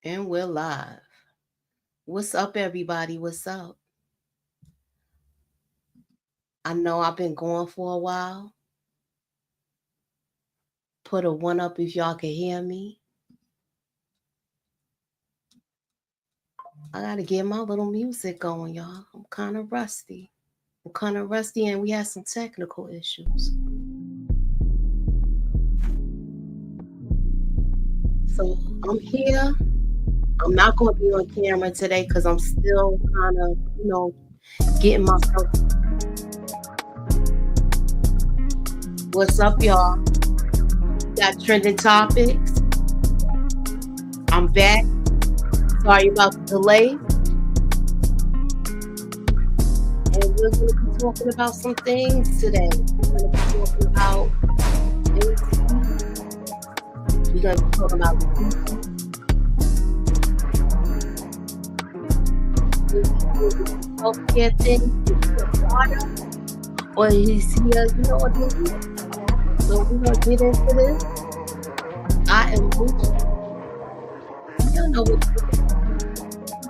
And we're live. What's up, everybody? What's up? I know I've been going for a while. Put a one up if y'all can hear me. I gotta get my little music going, y'all. I'm kind of rusty. And we had some technical issues. So I'm here. I'm not gonna be on camera today because I'm still kind of, getting myself. What's up, y'all? Got trending topics. I'm back. Sorry about the delay. And we're going to be talking about some things today. We're going to be talking about healthcare things, water, or he's here, what it is. So we're going to get into this. I am Lugi. You know what to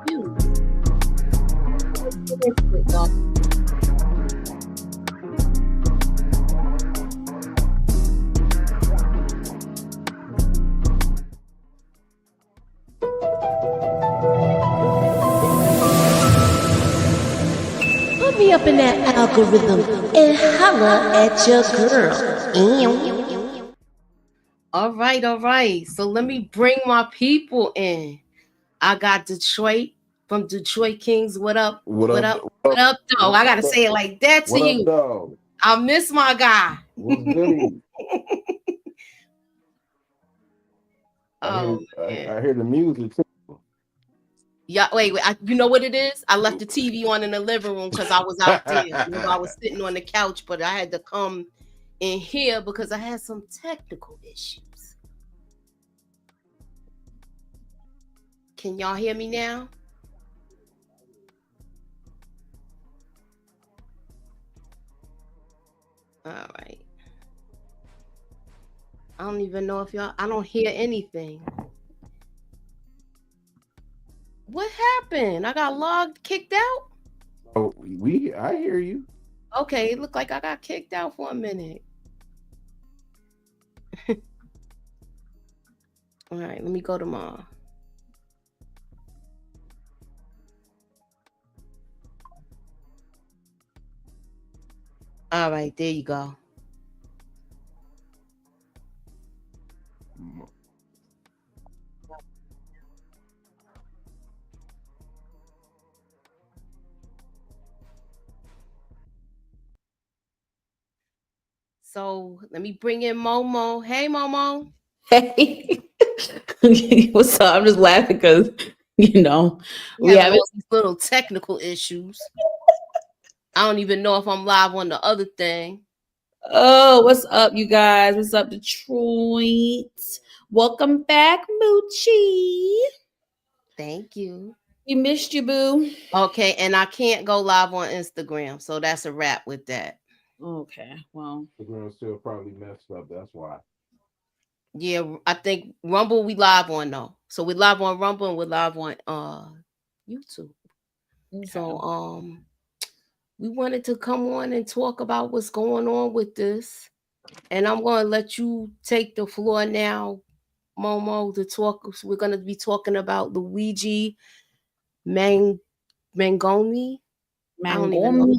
do. Let's get into it, y'all. Put me up in that algorithm and holla at your girl. All right. So let me bring my people in. I got Detroit from Detroit Kings. What up? What up, though? I gotta say it like that to you. Dog? I miss my guy. What's good? I hear the music too. Yeah, wait. You know what it is? I left the TV on in the living room because I was out there. I was sitting on the couch, but I had to come in here because I had some technical issues. Can y'all hear me now? All right. I don't even know if I don't hear anything. What happened? I got kicked out? Oh, I hear you. Okay, it looked like I got kicked out for a minute. All right, let me go to mine. All right, there you go. So let me bring in Momo. Hey, Momo. Hey, what's up? I'm just laughing because we have all these little technical issues. I don't even know if I'm live on the other thing. Oh, what's up, you guys? What's up, Detroit? Welcome back, Moochie. Thank you. We missed you, boo. Okay, and I can't go live on Instagram, so that's a wrap with that. Okay, well, Instagram's still probably messed up. That's why. Yeah, I think Rumble we live on though. So we live on Rumble and we're live on YouTube. Okay. So we wanted to come on and talk about what's going on with this. And I'm going to let you take the floor now, Momo, to talk. We're going to be talking about Luigi Mangione. I don't even know.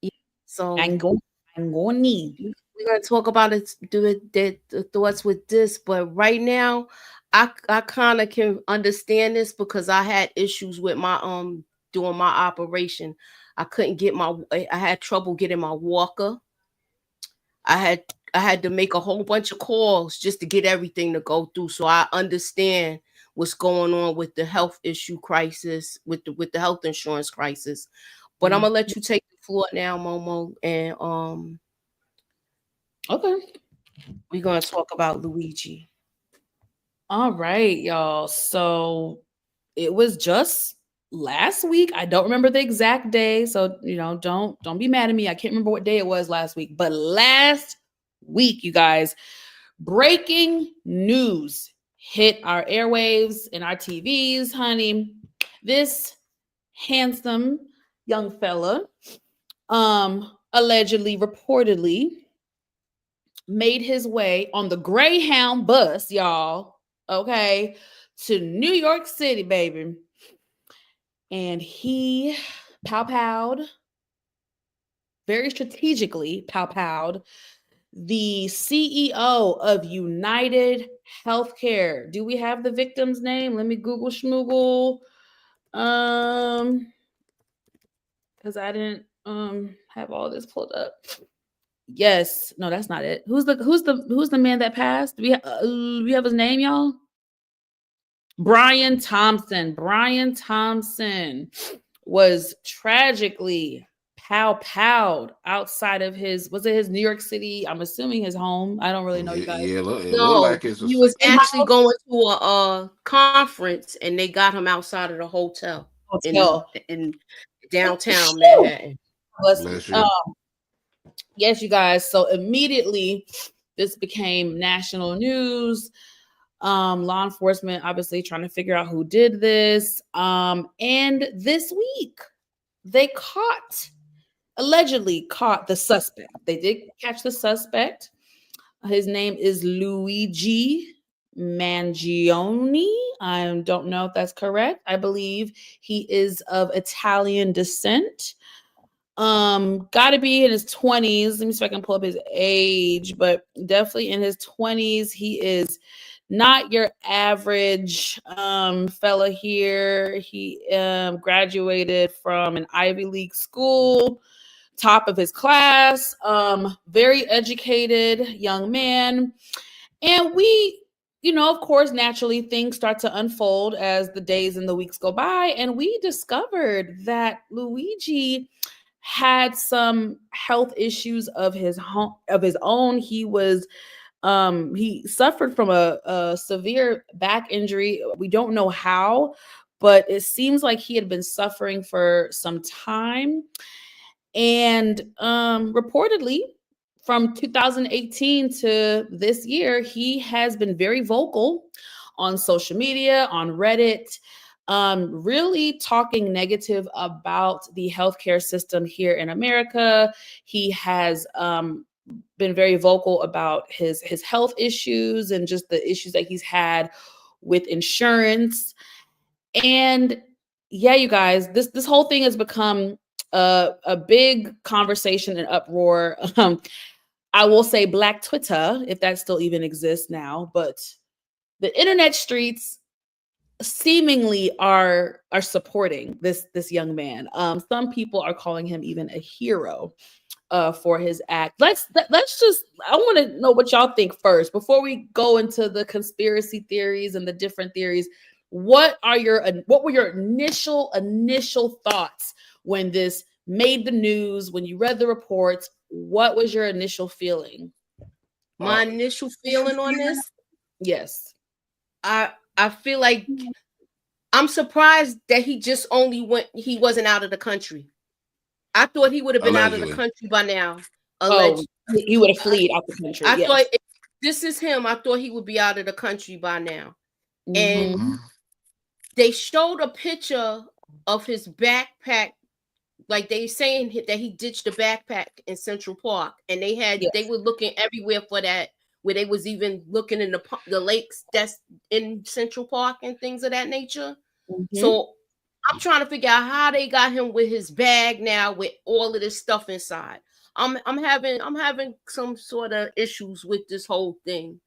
Yeah, so Mangione. We're going to talk about it, the thoughts with this, but right now I kind of can understand this because I had issues with my doing my operation. I couldn't get I had trouble getting my walker. I had to make a whole bunch of calls just to get everything to go through. So I understand what's going on with the health issue crisis, with the health insurance crisis. But I'm gonna let you take the floor now, Momo, and okay, we're gonna talk about Luigi. All right, y'all. So it was just last week. I don't remember the exact day, so don't be mad at me. I can't remember what day it was last week, but last week, you guys, breaking news hit our airwaves and our TVs, honey. This handsome young fella, allegedly, reportedly, made his way on the Greyhound bus, y'all, okay, to New York City, baby. And he pow-powed, very strategically pow-powed, the CEO of United Healthcare. Do we have the victim's name? Let me Google schmoogle. Because I didn't have all this pulled up. Yes, no, that's not it. Who's the man that passed? We have his name, y'all. Brian Thompson. Brian Thompson was tragically pow-powed outside of was it his New York City? I'm assuming his home. I don't really know, you guys. Yeah, it look No, like it's he was actually going to a conference, and they got him outside of the hotel in downtown Manhattan. Bless you. Yes, you guys. So immediately, this became national news. Law enforcement obviously trying to figure out who did this. And this week, they allegedly caught the suspect. They did catch the suspect. His name is Luigi Mangione. I don't know if that's correct. I believe he is of Italian descent. Got to be in his 20s. Let me see if I can pull up his age, but definitely in his 20s. He is not your average fella here. He graduated from an Ivy League school, top of his class, very educated young man. And we, of course, naturally things start to unfold as the days and the weeks go by. And we discovered that Luigi had some health issues of his own. He suffered from a severe back injury. We don't know how, but it seems like he had been suffering for some time. And reportedly, from 2018 to this year, he has been very vocal on social media, on Reddit, really talking negative about the healthcare system here in America. He has been very vocal about his health issues and just the issues that he's had with insurance. And yeah, you guys, this whole thing has become a big conversation and uproar. I will say Black Twitter, if that still even exists now, but the internet streets seemingly are supporting this young man. Some people are calling him even a hero for his act. Let's just, I want to know what y'all think first before we go into the conspiracy theories and the different theories. What were your initial thoughts when this made the news, when you read the reports? What was your initial feeling? My initial feeling on this? Yes. I feel like I'm surprised that he wasn't out of the country. I thought he would have been out of the country by now. He would have fled out the country. I thought this is him. I thought he would be out of the country by now. Mm-hmm. And they showed a picture of his backpack, like they saying that he ditched the backpack in Central Park, and they were looking everywhere for that, where they was even looking in the lakes that's in Central Park and things of that nature. Mm-hmm. So I'm trying to figure out how they got him with his bag now with all of this stuff inside. I'm having some sort of issues with this whole thing.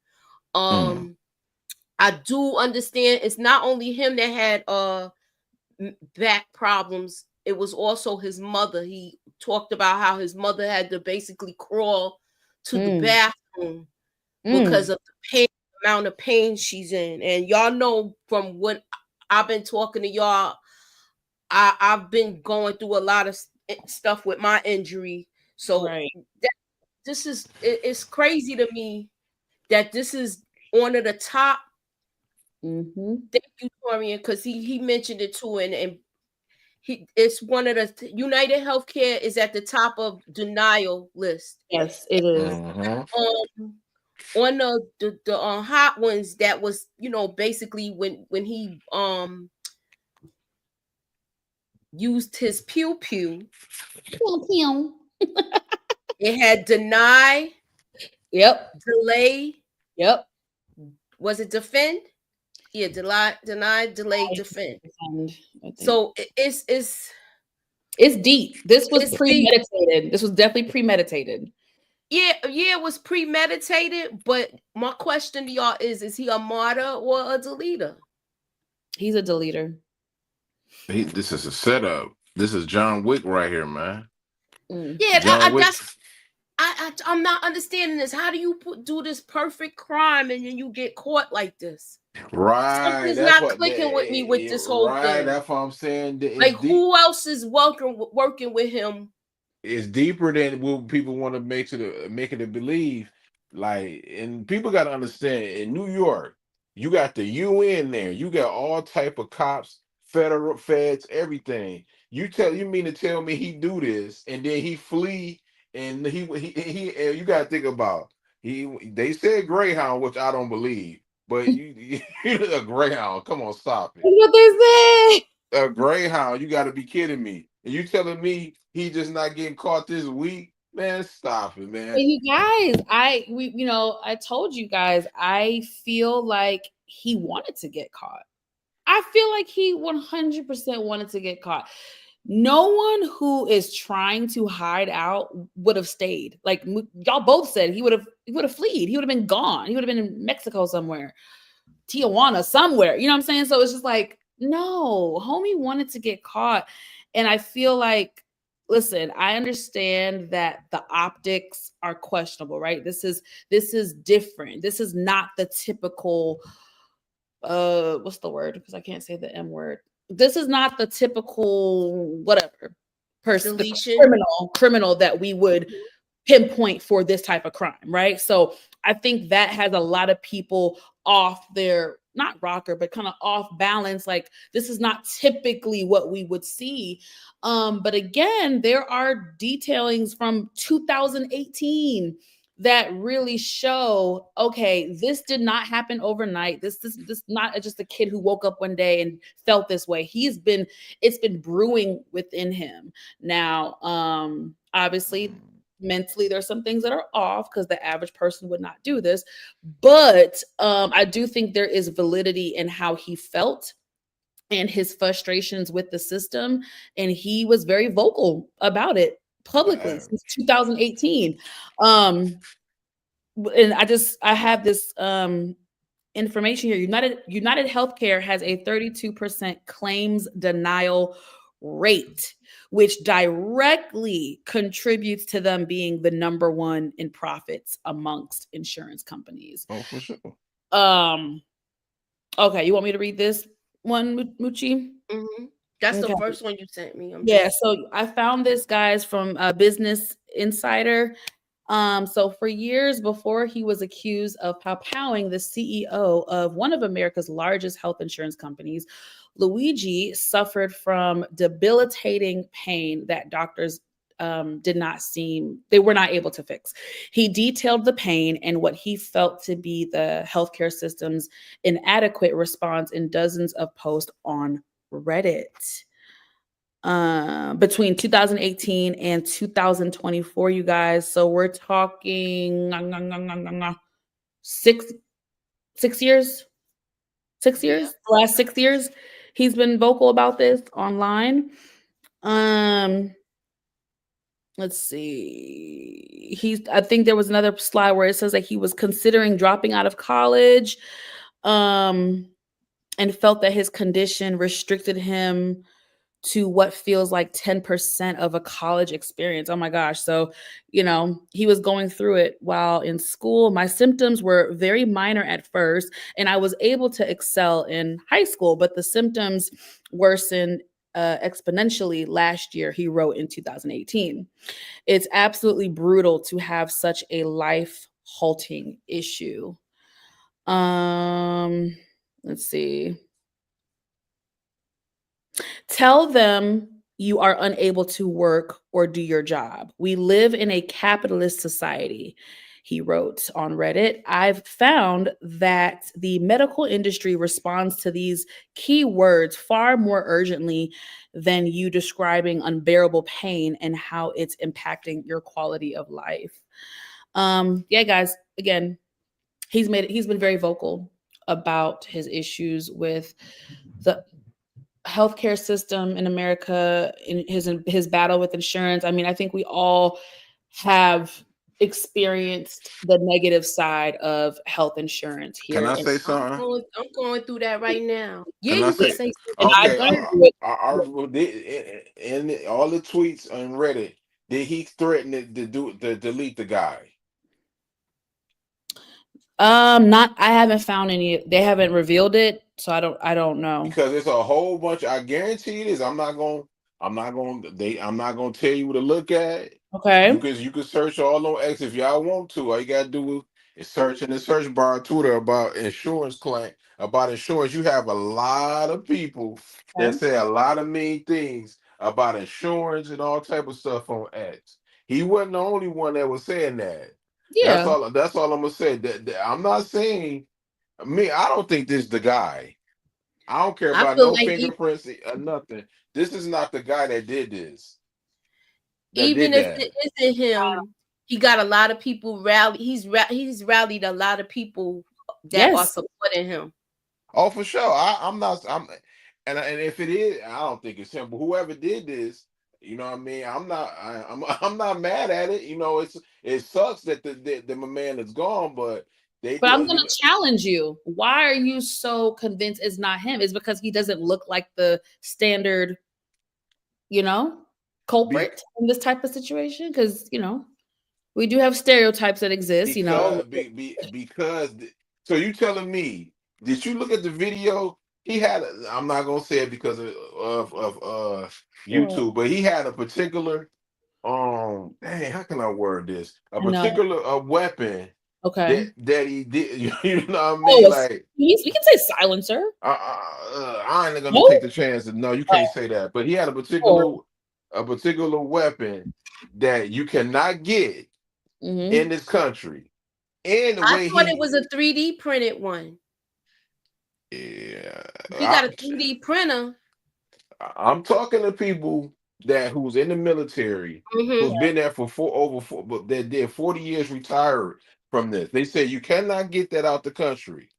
I do understand it's not only him that had back problems. It was also his mother. He talked about how his mother had to basically crawl to the bathroom because of the amount of pain she's in. And y'all know from when I've been talking to y'all, I've been going through a lot of stuff with my injury. So it's crazy to me that this is one of the top. Mm-hmm. Thank you, Torian, because he mentioned it too, and it's one of the United Healthcare is at the top of denial list. Yes, it is. on the hot ones, that was, basically when he used his pew pew. Pew, pew. It had deny, Yep. delay. Yep. Was it defend? Yeah, deny, delay, defend. I think So it's deep. This was it's deep. premeditated. This was definitely premeditated. Yeah, it was premeditated. But my question to y'all is he a martyr or a deleter? He's a deleter. This is a setup. This is John Wick right here, man. Yeah, John Wick. I'm not understanding this. How do you do this perfect crime and then you get caught like this? Right. Something's That's not what. clicking with me with this whole Right. thing. That's what I'm saying. Like, who else is working with him? It's deeper than what people want to make it believe. Like, and people got to understand. In New York, you got the UN there. You got all type of cops, federal feds, everything. You mean to tell me he do this and then he flee and he and you got to think about they said Greyhound, which I don't believe, but you a Greyhound. Come on, stop it. That's what they say. A Greyhound, you got to be kidding me. And you telling me he just not getting caught this week? Man, stop it, man. And you guys, I told you guys, I feel like he wanted to get caught. I feel like he 100% wanted to get caught. No one who is trying to hide out would have stayed. Like y'all both said, he would have fled. He would have been gone. He would have been in Mexico somewhere, Tijuana somewhere. You know what I'm saying? So it's just like, no, homie wanted to get caught. And I feel like, listen, I understand that the optics are questionable, right? This is different. This is not the typical what's the word? Because I can't say the M word. This is not the typical whatever person, criminal that we would pinpoint for this type of crime, right? So I think that has a lot of people off their not rocker, but kind of off balance. Like, this is not typically what we would see. But again, there are detailings from 2018 that really show, okay, this did not happen overnight. This not just a kid who woke up one day and felt this way. It's been brewing within him. Now, obviously, mentally, there's some things that are off because the average person would not do this. But I do think there is validity in how he felt and his frustrations with the system. And he was very vocal about it publicly since 2018. And I have this information here. United Healthcare has a 32% claims denial rate, which directly contributes to them being the number one in profits amongst insurance companies. Oh, for sure. Okay, you want me to read this one, Muchi? Mm-hmm. That's the first one you sent me. So I found this, guys, from Business Insider. So for years before he was accused of powing the CEO of one of America's largest health insurance companies, Luigi suffered from debilitating pain that doctors they were not able to fix. He detailed the pain and what he felt to be the healthcare system's inadequate response in dozens of posts on Reddit. Between 2018 and 2024, you guys. So we're talking 6 years. 6 years. Yeah. The last 6 years, he's been vocal about this online. Let's see. I think there was another slide where it says that he was considering dropping out of college, and felt that his condition restricted him to what feels like 10% of a college experience. Oh my gosh. So, he was going through it while in school. My symptoms were very minor at first, and I was able to excel in high school, but the symptoms worsened exponentially last year, he wrote in 2018. It's absolutely brutal to have such a life-halting issue. Let's see. Tell them you are unable to work or do your job. We live in a capitalist society. He wrote on Reddit, I've found that the medical industry responds to these keywords far more urgently than you describing unbearable pain and how it's impacting your quality of life. Yeah, guys, again, he's been very vocal about his issues with the healthcare system in America, in his battle with insurance. I mean, I think we all have experienced the negative side of health insurance Can here. I And say something? I'm going through that right now. Yeah, Can I you can say? say and something. I Okay, Go ahead. well, in all the tweets on Reddit, did he threaten to delete the guy? not I haven't found any, they haven't revealed it, so I don't know. Because it's a whole bunch. I guarantee it is. I'm not gonna tell you what to look at. Okay. You can search all on X if y'all want to. All you gotta do is search in the search bar on Twitter about insurance claim about insurance. You have a lot of people that Okay. say a lot of mean things about insurance and all type of stuff on X. He wasn't the only one that was saying that. Yeah. That's all I'm gonna say. I'm not saying me. I don't think this is the guy. I don't care I about feel no like fingerprints or nothing. This is not the guy that did this. That even did if that. it isn't him, he got a lot of people rally. He's rallied a lot of people that are Yes. supporting him. Oh, for sure. I'm not. And if it is, I don't think it's him. But whoever did this, you know what I mean. I'm not mad at it. You know, it sucks that the my man is gone, but they But I'm did. going to challenge you. Why are you so convinced it's not him? Is because he doesn't look like the standard, you know, Be, culprit in this type of situation? Because, we do have stereotypes that exist, because. So you telling me? Did you look at the video? He had. I'm not gonna say it because of Well, YouTube, but he had a particular dang, how can I word this? A I know. particular weapon Okay. that he did. You know what I Oh, mean? Like we can say silencer. I ain't gonna take No. the chance. No, you can't Oh, say that. But he had sure. a particular weapon that you cannot get Mm-hmm. in this country. And the I way thought it was a 3D printed one. yeah, If he got a 3D printer, I'm talking to people who's in the military, mm-hmm. who's been there for but that did 40 years retired from this. They say you cannot get that out the country.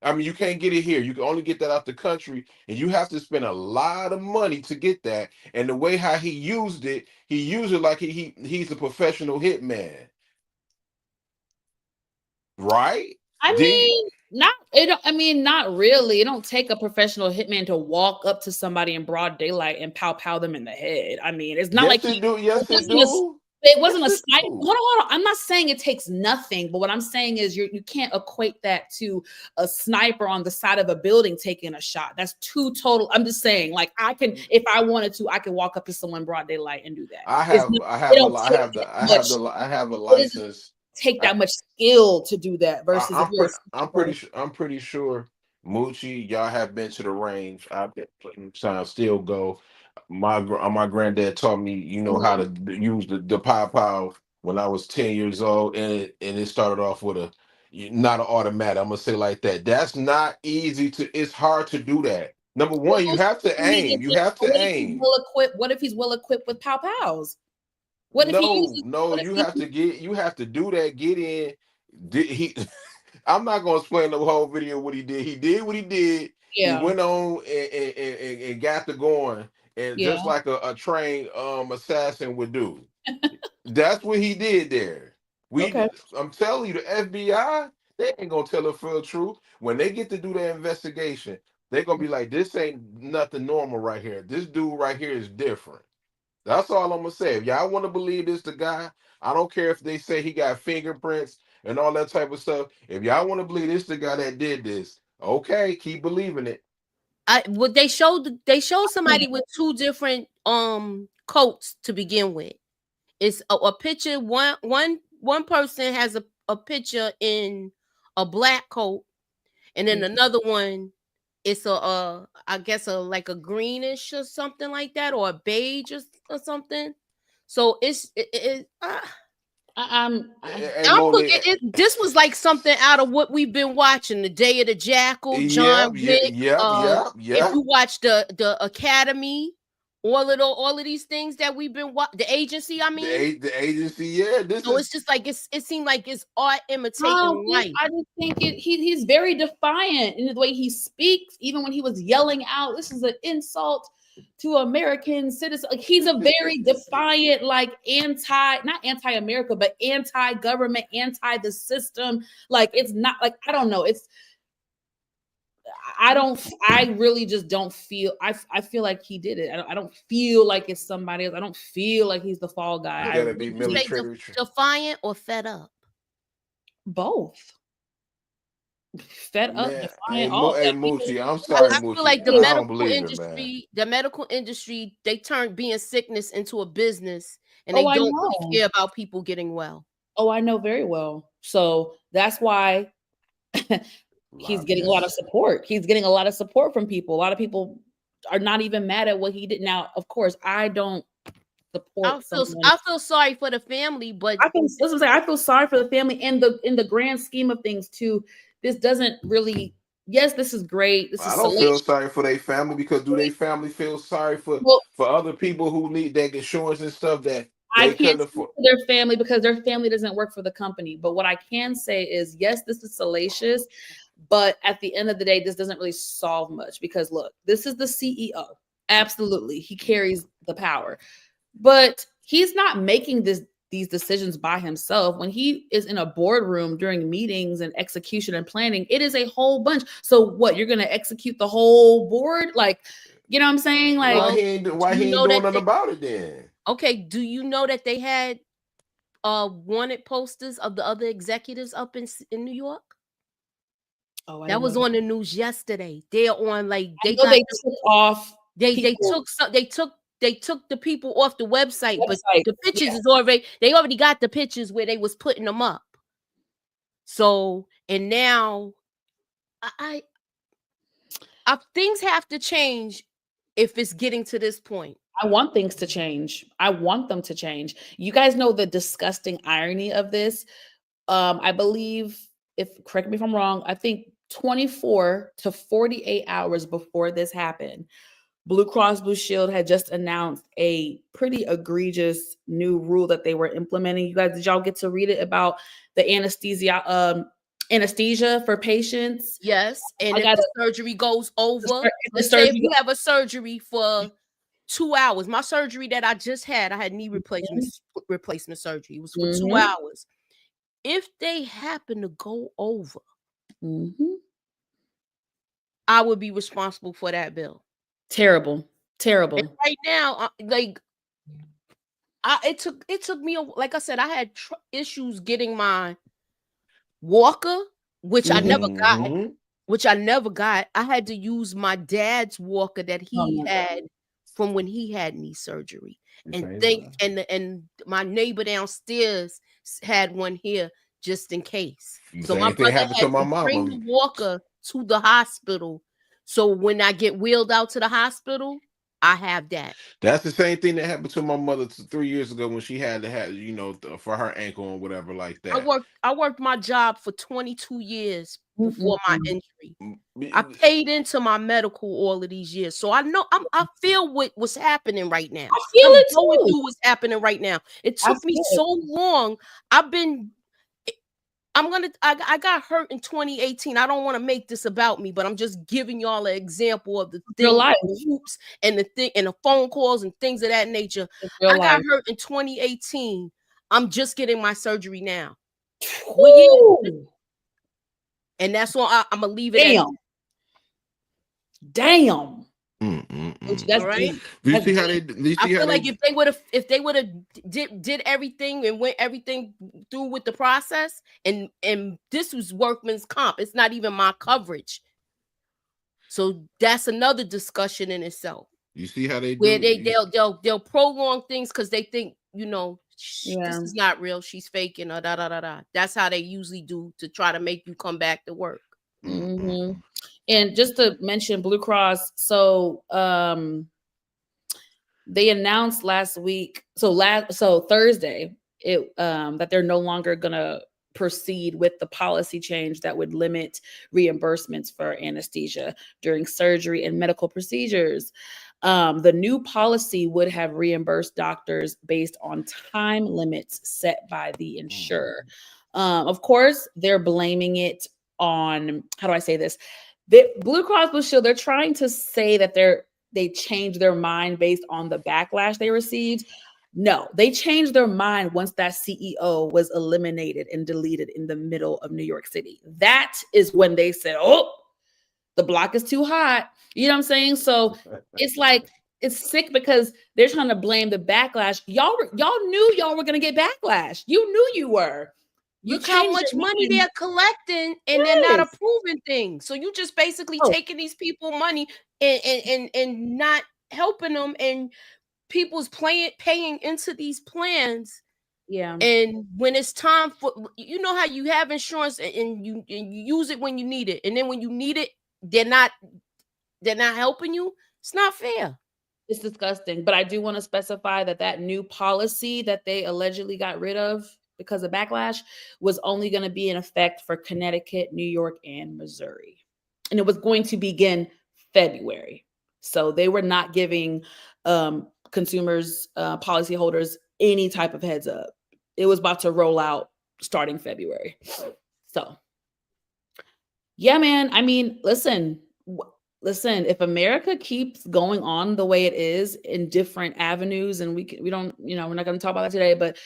I mean, you can't get it here. You can only get that out the country, and you have to spend a lot of money to get that. And the way how he used it like he's a professional hitman, right? I Did mean, not it. I mean, not really. It don't take a professional hitman to walk up to somebody in broad daylight and pow them in the head. I mean, it's not like yes it do, it yes it wasn't a, do, it wasn't yes a it snipe. do. Hold on. I'm not saying it takes nothing, but what I'm saying is you can't equate that to a sniper on the side of a building taking a shot. That's two total. I'm just saying, like I can, if I wanted to, I could walk up to someone broad daylight and do that. It's not, it don't take that much. I have a It doesn't license. take that much skill to do that versus if you're a sniper. I'm pretty sure Moochie, y'all have been to the range. I've been putting time, still go. My granddad taught me, how to use the pow when I was 10 years old, and it started off with not an automatic. I'm gonna say like that. That's not easy it's hard to do that. Number Well, one, you those have to people need aim. You to. have to What if he's aim. well equipped? What if he's well equipped with pow pows? What if he No, uses? no, What if he? you have to do that, get in. He I'm not gonna explain the whole video what he did. He did what he did. He Yeah, went on and got to going, and yeah. just like a trained assassin would do. That's what he did there. Okay. I'm telling you, the FBI, they ain't gonna tell the full truth. When they get to do their investigation, they're gonna be like, this ain't nothing normal right here. This dude right here is different. That's all I'm gonna say. If y'all want to believe this, the guy, I don't care if they say he got fingerprints and all that type of stuff. If y'all want to believe this, the guy that did this, okay, keep believing it. They showed somebody with two different coats to begin with. It's a picture. One person has a picture in a black coat, and then another one, it's I guess a like a greenish or something like that, or a beige or something. So I'm I'm looking. This was like something out of what we've been watching. The Day of the Jackal, John Wick. If you watch the Academy, all of these things that we've been the Agency. I mean, the Agency. Yeah, so it's just like it seemed like it's art imitating life. I just think he's very defiant in the way he speaks. Even when he was yelling out, "This is an insult to American citizens." Like, he's a very defiant, like not anti-America, but anti-government, anti the system. Like, it's not like, I don't know. I really just don't feel, I feel like he did it. I don't feel like it's somebody else. I don't feel like he's the fall guy. You gotta be military. Defiant or fed up? Both. Fed up, defiant. Hey, Moochie, I'm sorry, I feel like the medical industry, they turned being sickness into a business, and they don't really care about people getting well. Oh, I know very well. So that's why he's getting a lot of support. He's getting a lot of support from people. A lot of people are not even mad at what he did. Now, of course, I don't support. I feel sorry for the family, but I feel sorry for the family, and in the grand scheme of things too. This doesn't really. Yes, this is great. I don't feel sorry for their family, because do their family feel sorry for other people who need that insurance and stuff that I can't speak for their family, because their family doesn't work for the company. But what I can say is, yes, this is salacious, but at the end of the day, this doesn't really solve much, because look, this is the CEO. Absolutely, he carries the power, but he's not making these decisions by himself. When he is in a boardroom during meetings and execution and planning, it is a whole bunch. So what, you're going to execute the whole board? Like, you know what I'm saying? Like, why he ain't doing nothing about it then? Okay, do you know that they had wanted posters of the other executives up in New York? Oh, that was on the news yesterday. They're on, like, they took off. They took the people off the website, but the pictures is they already got the pictures where they was putting them up. So, and now I things have to change if it's getting to this point. I want things to change. I want them to change. You guys know the disgusting irony of this. I believe, correct me if I'm wrong, I think 24 to 48 hours before this happened, Blue Cross Blue Shield had just announced a pretty egregious new rule that they were implementing. You guys, did y'all get to read it about the anesthesia for patients? Yes, and if the surgery goes over, let's say if you have a surgery for 2 hours. My surgery that I just had, I had knee replacement surgery. It was for 2 hours. If they happen to go over, I would be responsible for that bill. Terrible. And right now, it took me, like I said, I had issues getting my walker, which I never got. I had to use my dad's walker that he had from when he had knee surgery, and my neighbor downstairs had one here just in case. So my brother had to bring the walker to the hospital. So when I get wheeled out to the hospital, I have that. That's the same thing that happened to my mother 3 years ago when she had to have, for her ankle or whatever like that. I worked my job for 22 years before my injury. I paid into my medical all of these years, so I know I feel what's happening right now. I feel it too. Going through what's happening right now. It took me so long. I got hurt in 2018. I don't want to make this about me, but I'm just giving y'all an example of the hoops and the phone calls and things of that nature. I got hurt in 2018. I'm just getting my surgery now. And that's why I'm gonna leave it. Damn. That's right. Do you see how they? I feel like if they would have did everything and went everything through with the process, and this was workman's comp. It's not even my coverage. So that's another discussion in itself. You see how they where they'll prolong things because they think this is not real. She's faking or da da da da. That's how they usually do to try to make you come back to work. Mm-hmm. And just to mention Blue Cross, so they announced last week, so Thursday, that they're no longer gonna proceed with the policy change that would limit reimbursements for anesthesia during surgery and medical procedures. The new policy would have reimbursed doctors based on time limits set by the insurer. Of course, they're blaming it on, how do I say this? The Blue Cross Blue Shield, they're trying to say that they changed their mind based on the backlash they received. No, they changed their mind once that CEO was eliminated and deleted in the middle of New York City. That is when they said, oh, the block is too hot. You know what I'm saying? So it's like, it's sick because they're trying to blame the backlash. Y'all knew y'all were going to get backlash. You knew you were. You Look how much money they're collecting and they're not approving things. So you just basically taking these people money and not helping them, and people's paying into these plans. Yeah. And when it's time for, you know how you have insurance and you use it when you need it, and then when you need it, they're not helping you. It's not fair. It's disgusting. But I do want to specify that new policy that they allegedly got rid of because of backlash was only going to be in effect for Connecticut, New York, and Missouri. And it was going to begin February. So they were not giving consumers, policyholders, any type of heads up. It was about to roll out starting February. So, yeah, man. I mean, listen, if America keeps going on the way it is in different avenues, and we're not going to talk about that today, but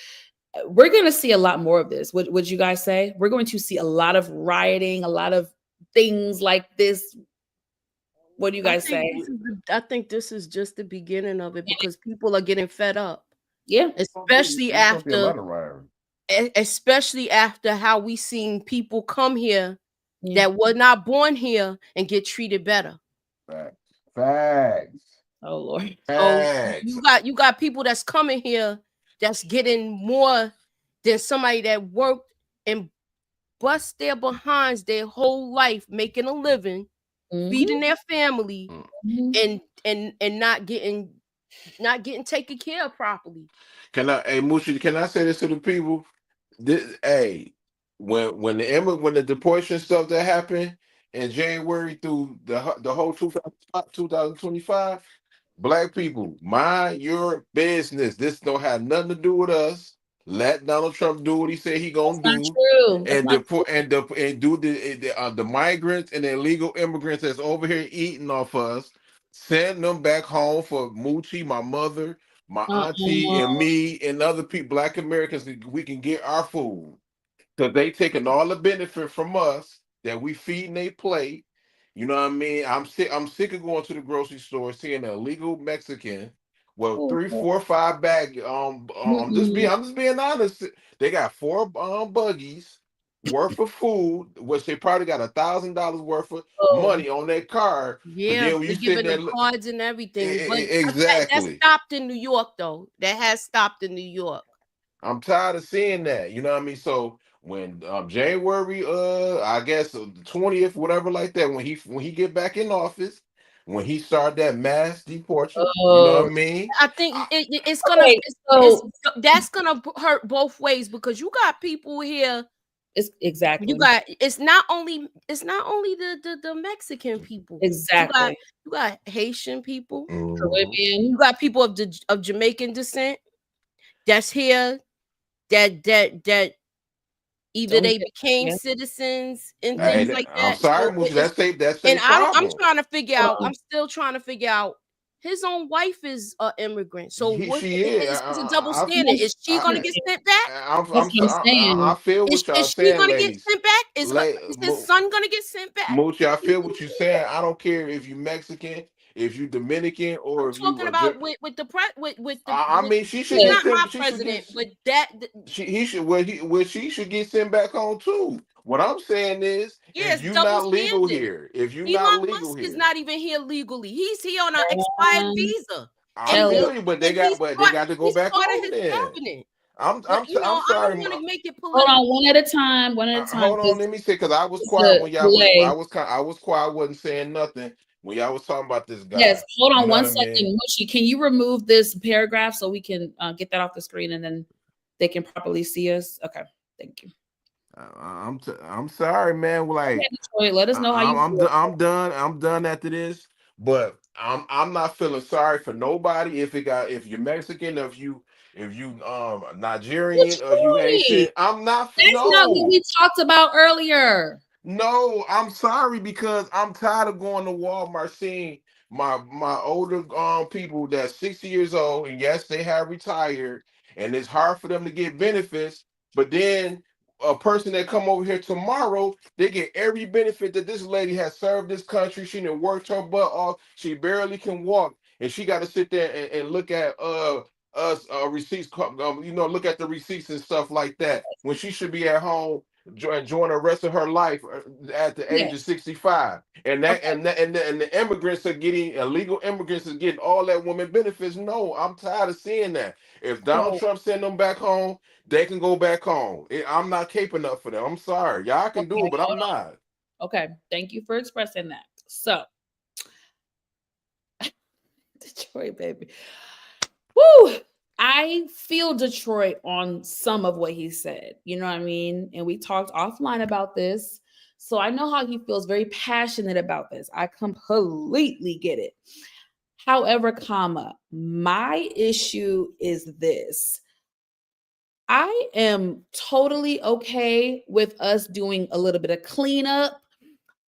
we're going to see a lot more of this. Would you guys say? We're going to see a lot of rioting, a lot of things like this. What do you guys say? I think this is just the beginning of it, because people are getting fed up. Yeah. Especially after how we seen people come here that were not born here and get treated better. Facts. Oh Lord. Facts. So you got people that's coming here that's getting more than somebody that worked and bust their behinds their whole life making a living, feeding their family, and not getting taken care of properly. Moochie, can I say this to the people? When the deportation stuff that happened in January through the whole 2025, Black people, mind your business. This don't have nothing to do with us. Let Donald Trump do what he said he gonna do, and do the migrants and the illegal immigrants that's over here eating off us. Send them back home for Moochie, my mother, my auntie, and me, and other people, Black Americans. We can get our food, because they taking all the benefit from us that we feeding they plate. You know what I mean? I'm sick of going to the grocery store seeing an illegal Mexican with 3, 4, 5 bag. I'm just being honest. They got 4 buggies worth of food, which they probably got $1,000 worth of money on their car. Yeah, they're giving them cards and everything. Exactly. That stopped in New York, though. That has stopped in New York. I'm tired of seeing that. You know what I mean? So when January, I guess the 20th, whatever like that, when he get back in office, when he start that mass deportation, you know what I mean? I think it's gonna hurt both ways, because you got people here. Exactly. It's not only the Mexican people. Exactly. You got Haitian people, Caribbean. You got people of Jamaican descent that's here. That either they became citizens and things like that. I'm sorry, Moochie, that's and I'm trying to figure out. I'm still trying to figure out. His own wife is an immigrant, so it's a double standard. Is she gonna get sent back? I feel what y'all saying. Is she gonna get sent back? Is his son gonna get sent back? Moochie, I feel what you're saying. I don't care if you Mexican, if you Dominican, or I'm if talking you about with the I mean, she should not get my sent, president, but that she should get sent back home too. What I'm saying is, if you're not legal here, Elon Musk is not even here legally. He's here on an expired visa. I feel you, but they got to go back home then. I'm sorry. I don't want to make it political. Hold on, one at a time. Hold on, let me say, because I was quiet when y'all was. I was quiet. I wasn't saying nothing when y'all was talking about this guy. Yes, hold on one second, Moochie. Can you remove this paragraph so we can get that off the screen, and then they can properly see us? Okay, thank you. I'm sorry, man. Okay, Like Detroit, let us know how you feel. I'm done. I'm done after this. But I'm not feeling sorry for nobody. If you're Mexican, if you Nigerian, or if you Detroit, Haitian, I'm not. that's not what No. we talked about earlier. No, I'm sorry because I'm tired of going to Walmart seeing my older people that's 60 years old, and yes, they have retired, and it's hard for them to get benefits. But then a person that come over here tomorrow, they get every benefit that this lady has served this country. She done worked her butt off. She barely can walk, and she got to sit there and look at us receipts. Look at the receipts and stuff like that when she should be at home enjoying the rest of her life at the age of Yes. 65. And that Okay. and the immigrants are getting illegal immigrants is getting all that woman benefits. No, I'm tired of seeing that. If Donald So Trump send them back home, they can go back home. I'm not caping up for them. I'm sorry. Y'all can do okay, it, but I'm hold not. on. Okay, thank you for expressing that. So Detroit, baby. Woo! I feel Detroit on some of what he said. You know what I mean? And we talked offline about this. So I know how he feels very passionate about this. I completely get it. However, my issue is this. I am totally okay with us doing a little bit of cleanup.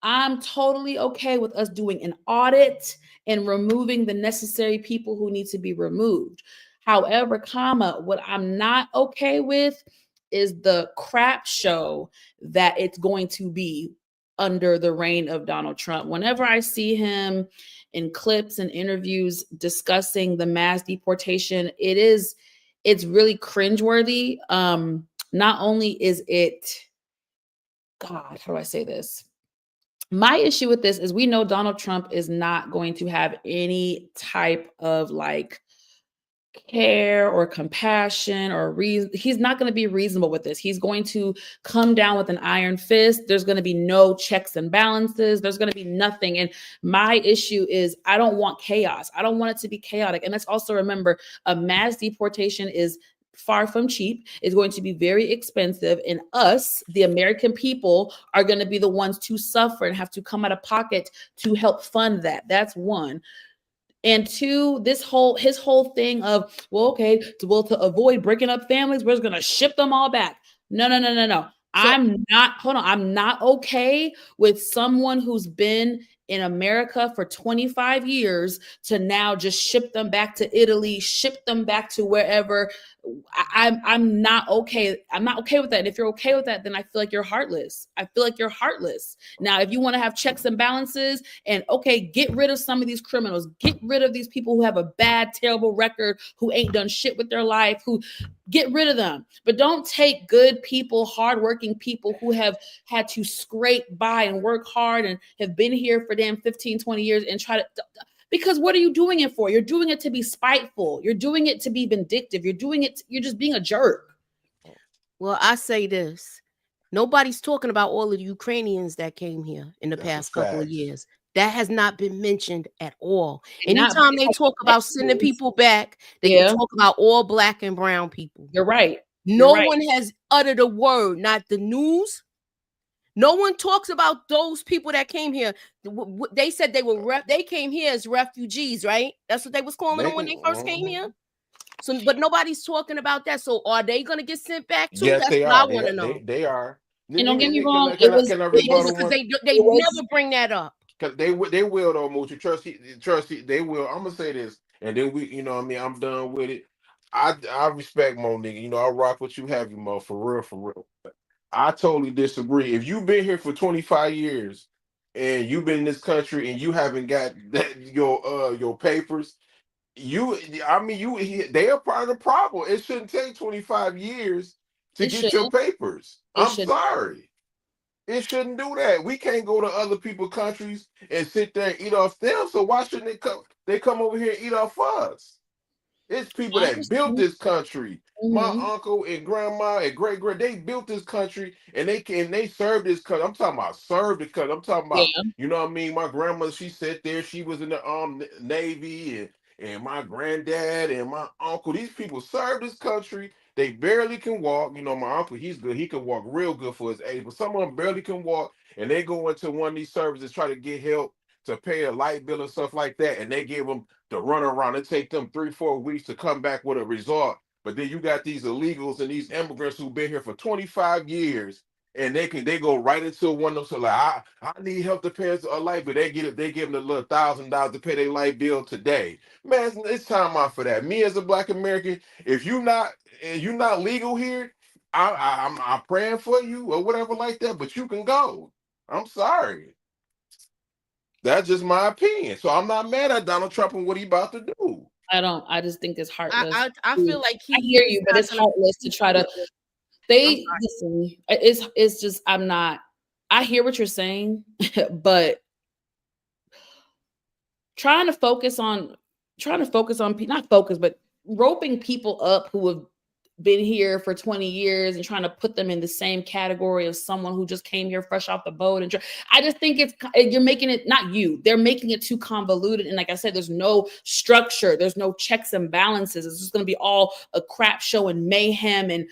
I'm totally okay with us doing an audit and removing the necessary people who need to be removed. However, what I'm not okay with is the crap show that it's going to be under the reign of Donald Trump. Whenever I see him in clips and interviews discussing the mass deportation, it's really cringeworthy. Not only is it, God, how do I say this? My issue with this is we know Donald Trump is not going to have any type of like care or compassion or reason. He's not going to be reasonable with this. He's going to come down with an iron fist. There's going to be no checks and balances. There's going to be nothing. And my issue is I don't want chaos. I don't want it to be chaotic. And let's also remember a mass deportation is far from cheap. It's going to be very expensive. And us, the American people, are going to be the ones to suffer and have to come out of pocket to help fund that. That's one. And two, his whole thing of, well, okay, to avoid breaking up families, we're just gonna ship them all back. No, no, no, no, no. So I'm not okay with someone who's been in America for 25 years to now just ship them back to Italy, ship them back to wherever. I'm not okay. I'm not okay with that. And if you're okay with that, then I feel like you're heartless. I feel like you're heartless. Now, if you want to have checks and balances and okay, get rid of some of these criminals, get rid of these people who have a bad, terrible record, who ain't done shit with their life, who get rid of them. But don't take good people, hardworking people who have had to scrape by and work hard and have been here for damn 15, 20 years and try to, because what are you doing it for? You're doing it to be spiteful. You're doing it to be vindictive. You're just being a jerk. well, I say this. Nobody's talking about all of the Ukrainians that came here in the That's a past couple of fact. years. That has not been mentioned at all. And not Anytime they because talk about sending people back, they yeah, talk about all black and brown people. you're right. You're No right. one has uttered a word, not the news. No one talks about those people that came here. They said they came here as refugees, right? That's what they was calling They them when can. they first came here. So, but nobody's talking about that. So, are they going to get sent back too? Yes, That's they what I are. want to know. They are. And don't get me Can wrong, I can I can I rebuttal Because one? they it was never bring that up. Cause they will though, Moochie. They will. I'm gonna say this, and then you know what I mean. I'm done with it. I respect Mo, nigga. You know I rock what you have, you Mo, for real, for real. I totally disagree. If you've been here for 25 years and you've been in this country and you haven't got your papers, they are part of the problem. It shouldn't take 25 years to it get should your papers. it I'm should sorry. It shouldn't do that. We can't go to other people's countries and sit there and eat off them. So why shouldn't they come? They come over here and eat off us. It's people I that built understand. this country. My Mhm. uncle and grandma and great grand, they built this country and they served this country. I'm talking about served the country. I'm talking about, Yeah. you know what I mean? My grandma, she sat there, she was in the Navy, and my granddad and my uncle, these people served this country. They barely can walk. You know, my uncle, he's good. He can walk real good for his age, but some of them barely can walk, and they go into one of these services try to get help to pay a light bill and stuff like that, and they give them the run around. It take them 3-4 weeks to come back with a result. But then you got these illegals and these immigrants who've been here for 25 years, and they go right into one of them. So like, I need help to pay a light bill. They give them the little $1,000 to pay their light bill today. Man, it's time out for that. Me as a Black American, if you're not legal here, I'm praying for you or whatever like that. But you can go. I'm sorry. That's just my opinion. So I'm not mad at Donald Trump and what he about to do. I just think it's heartless. I feel like I hear you, but it's heartless to try to. Listen. It's just I'm not. I hear what you're saying, but trying to focus on not focus, but roping people up who have been here for 20 years and trying to put them in the same category of someone who just came here fresh off the boat. And I just think you're making it, not you, they're making it too convoluted. And like I said, there's no structure, there's no checks and balances. It's just going to be all a crap show and mayhem. And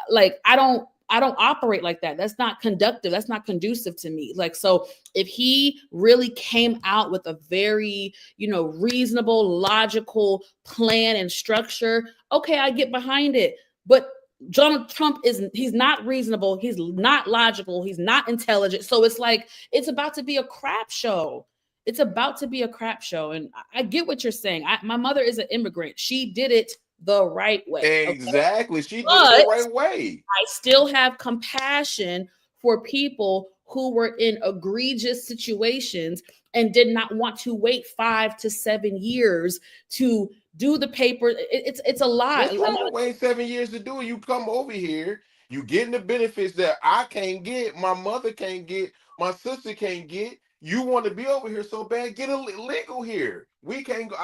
like, I don't operate like that. That's not conductive. That's not conducive to me. Like, so if he really came out with a very, reasonable, logical plan and structure, okay, I get behind it. But Donald Trump he's not reasonable. He's not logical. He's not intelligent. So it's like, it's about to be a crap show. It's about to be a crap show. And I get what you're saying. My mother is an immigrant. She did it the right way. Exactly. Okay? She did it the right way. I still have compassion for people who were in egregious situations and did not want to wait 5 to 7 years to do the paper. It's a lot. What's wrong with waiting 7 years to do it? You come over here, you getting the benefits that I can't get, my mother can't get, my sister can't get. You want to be over here so bad, get legal here. We can't go.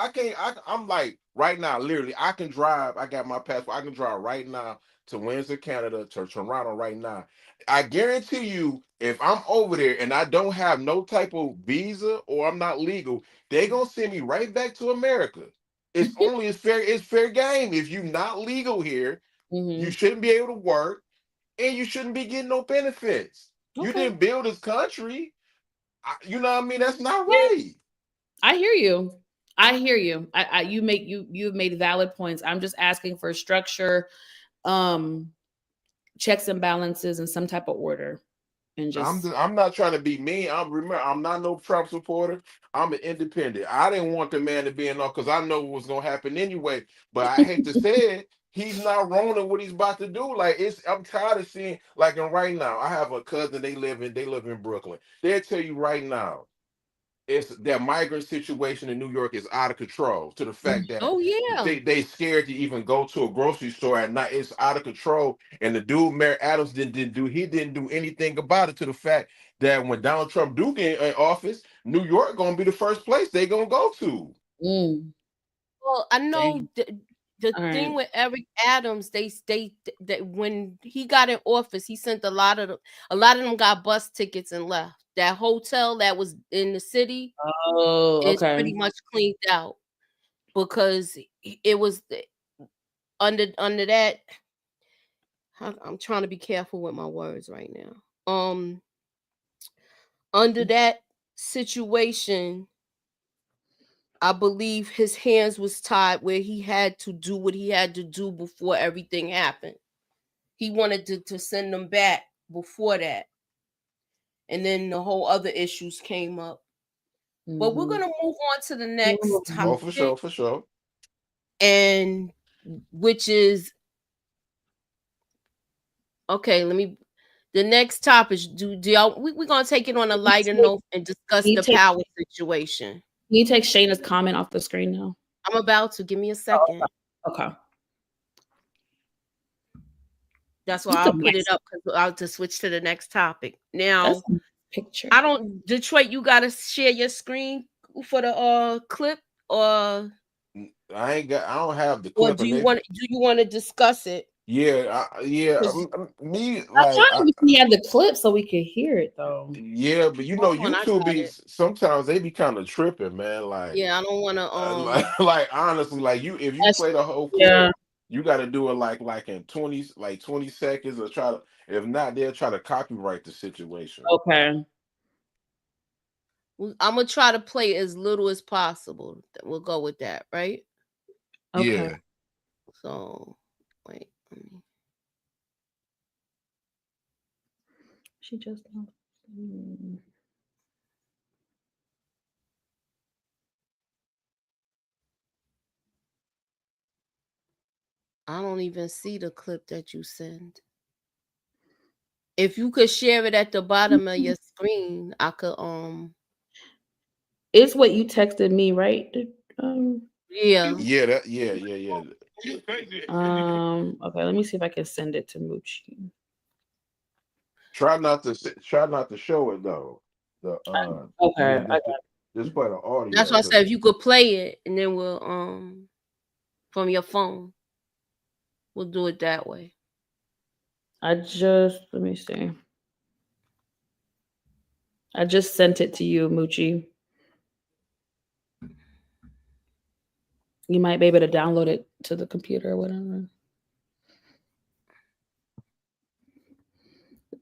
I'm like, right now, literally, I can drive. I got my passport. I can drive right now to Windsor, Canada, to Toronto right now. I guarantee you, if I'm over there and I don't have no type of visa or I'm not legal, they're going to send me right back to America. It's fair game. If you're not legal here, you shouldn't be able to work and you shouldn't be getting no benefits. Okay. You didn't build this country. You know what I mean? That's not right. I hear you. You've made valid points. I'm just asking for structure, checks and balances, and some type of order. And just I'm not trying to be mean. I'm not no Trump supporter. I'm an independent. I didn't want the man to be in office because I know what was gonna happen anyway. But I hate to say it, he's not wrong in what he's about to do. Like I'm tired of seeing, like, and right now, I have a cousin, they live in Brooklyn. They'll tell you right now, it's that migrant situation in New York is out of control to the fact that they scared to even go to a grocery store at night. It's out of control. And the dude, Mayor Adams, didn't do anything about it, to the fact that when Donald Trump do get in office, New York gonna be the first place they gonna go to. Well, I know the thing with Eric Adams, they that when he got in office, he sent a lot of them got bus tickets and left. That hotel that was in the city is pretty much cleaned out because it was under that. I'm trying to be careful with my words right now. Under that situation, I believe his hands was tied where he had to do what he had to do before everything happened. He wanted to send them back before that. And then the whole other issues came up. But we're going to move on to the next topic. Oh, for sure. And which is, okay, the next topic, do y'all, we're going to take it on a lighter note and discuss the power situation. Can you take Shayna's comment off the screen now? I'm about to. Give me a second. Okay. That's why I'll put it up, because I'll to switch to the next topic. Now, picture. Detroit, you gotta share your screen for the clip, or I don't have the clip. Or do you want to discuss it? Yeah, me. I'm trying to have the clip so we can hear it though. Yeah, but YouTube sometimes they be kind of tripping, man. Like, yeah, I don't want to like honestly, like if you play the whole clip, You got to do it like in 20 seconds, or try to. If not, they'll try to copyright the situation. Okay. I'm gonna try to play as little as possible. We'll go with that, right? Okay. Yeah. So, wait. She just. I don't even see the clip that you send. If you could share it at the bottom of your screen, I could It's what you texted me, right? yeah. Yeah. Okay, let me see if I can send it to Moochie. Try not to show it though. The Okay, yeah, just play the That's audio. why I said if you could play it and then we'll from your phone. We'll do it that way. let me see. I just sent it to you, Moochie. You might be able to download it to the computer or whatever.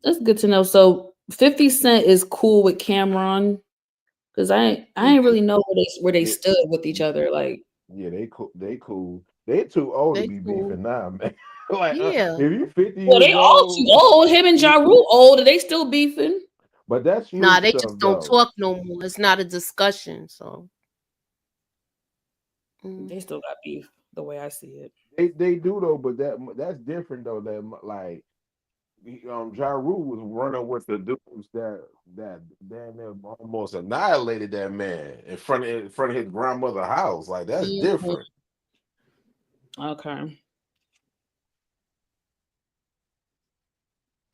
That's good to know. So 50 Cent is cool with Cameron, because I ain't really know where they stood with each other. Like, Yeah, they cool. They cool. They too old to They be cool. beefing now, man. Like, Yeah. if you're 50 well, they years all too old, old. Him and Ja Rule old, and they still beefing. but that's Nah, street they stuff just don't though. talk no more. It's not a discussion. So They still got beef, the way I see it. They do though, but that's different though. That like Ja Rule was running with the dudes that damn near almost annihilated that man in front of his grandmother's house. Like that's different. Okay.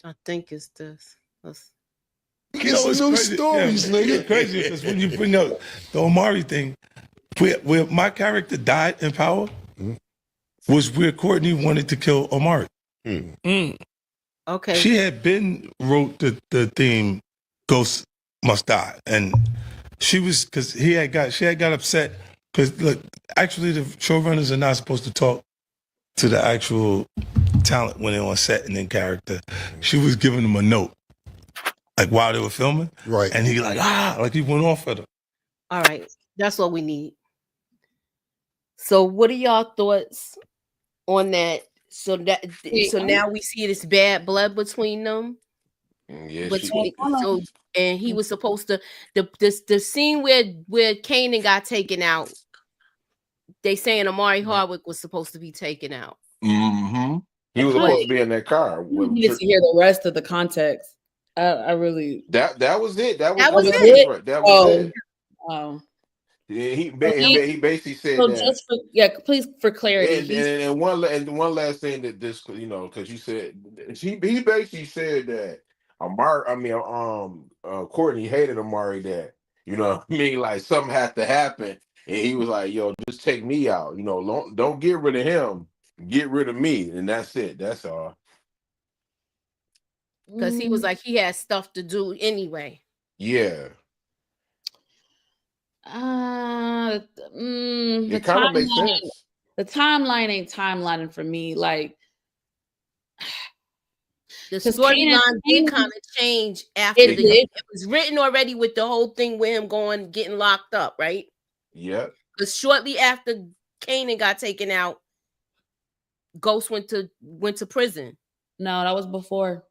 I think it's this. Let's... It's new stories, nigga. It's crazy because when you bring up the Omari thing, where my character died in Power was where Courtney wanted to kill Omari. Okay. She had been wrote the theme "Ghost Must Die," and she was because she had got upset because look, actually the showrunners are not supposed to talk to the actual talent when they're on set and in character. She was giving them a note like while they were filming, Right. and he like he went off at her. All right. That's what we need. So what are y'all thoughts on that? So now we see this bad blood between them. Yeah, So and he was supposed to the scene where Kanan got taken out. They saying Omari Hardwick was supposed to be taken out. Mm-hmm. He was supposed to be in that car. You needed to hear the rest of the context. I really that was it. That was the it. message, right? That was it. Oh. Yeah, he basically said So that. just please for clarity. And one last thing that this, because you said he basically said that Courtney hated Amari, that what I mean, like something had to happen, and he was like, yo, just take me out, don't get rid of him, get rid of me, and that's it, that's all. Because he was like he had stuff to do anyway. Yeah. The kind of makes sense. The timeline ain't timelining for me. Like the storyline did kind of change after it was written already with the whole thing with him getting locked up, right? Yeah. Because shortly after Kanan got taken out, Ghost went to prison. No, that was before.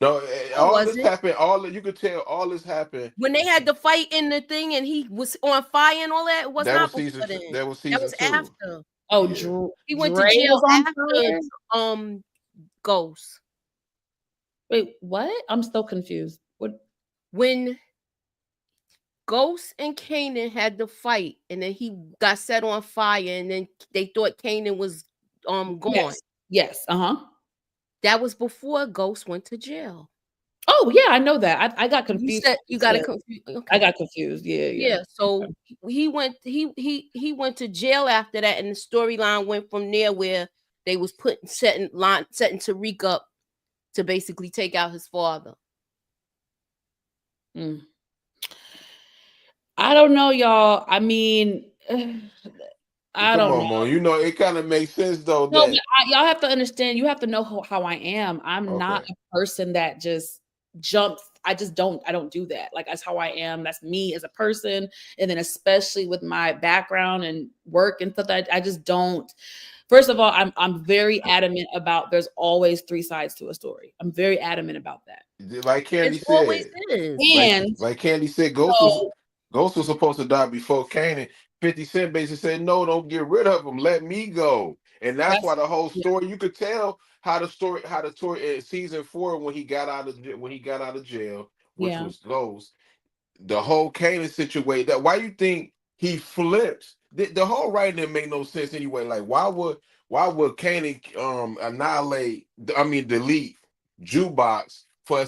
No, all this happened. You could tell all this happened when they had the fight in the thing, and he was on fire and all that. It was that not was before season. then. That was season 2. After. Oh, yeah. He went to jail after Ghost. Wait, what? I'm still confused. What? When Ghost and Kanan had the fight, and then he got set on fire, and then they thought Kanan was gone. Yes. That was before Ghost went to jail. Oh yeah, I know that. I got confused. You got it confused. Okay. I got confused. Yeah. So he went to jail after that, and the storyline went from there where they was setting Tariq up to basically take out his father. I don't know, y'all. I mean, I Come don't on, know. Mo. You know, it kind of makes sense though No, but that y'all have to understand. You have to know how I am. I'm not okay. a person that just jumps. I just don't. I don't do that. Like that's how I am. That's me as a person. And then especially with my background and work and stuff, that I just don't. First of all, I'm very adamant about there's always three sides to a story. I'm very adamant about that. Like Candy It's always said, is. And like Candy said, so Ghost was supposed to die before Kanan. 50 Cent basically said, no, don't get rid of him. Let me go. And that's that's why the whole yeah, story, you could tell how the story in season 4 when he got out of jail, which yeah. was Ghost, the whole Kanan situation. That why you think he flips the whole writing didn't make no sense anyway. Like why would Kanan annihilate? I mean delete jukebox for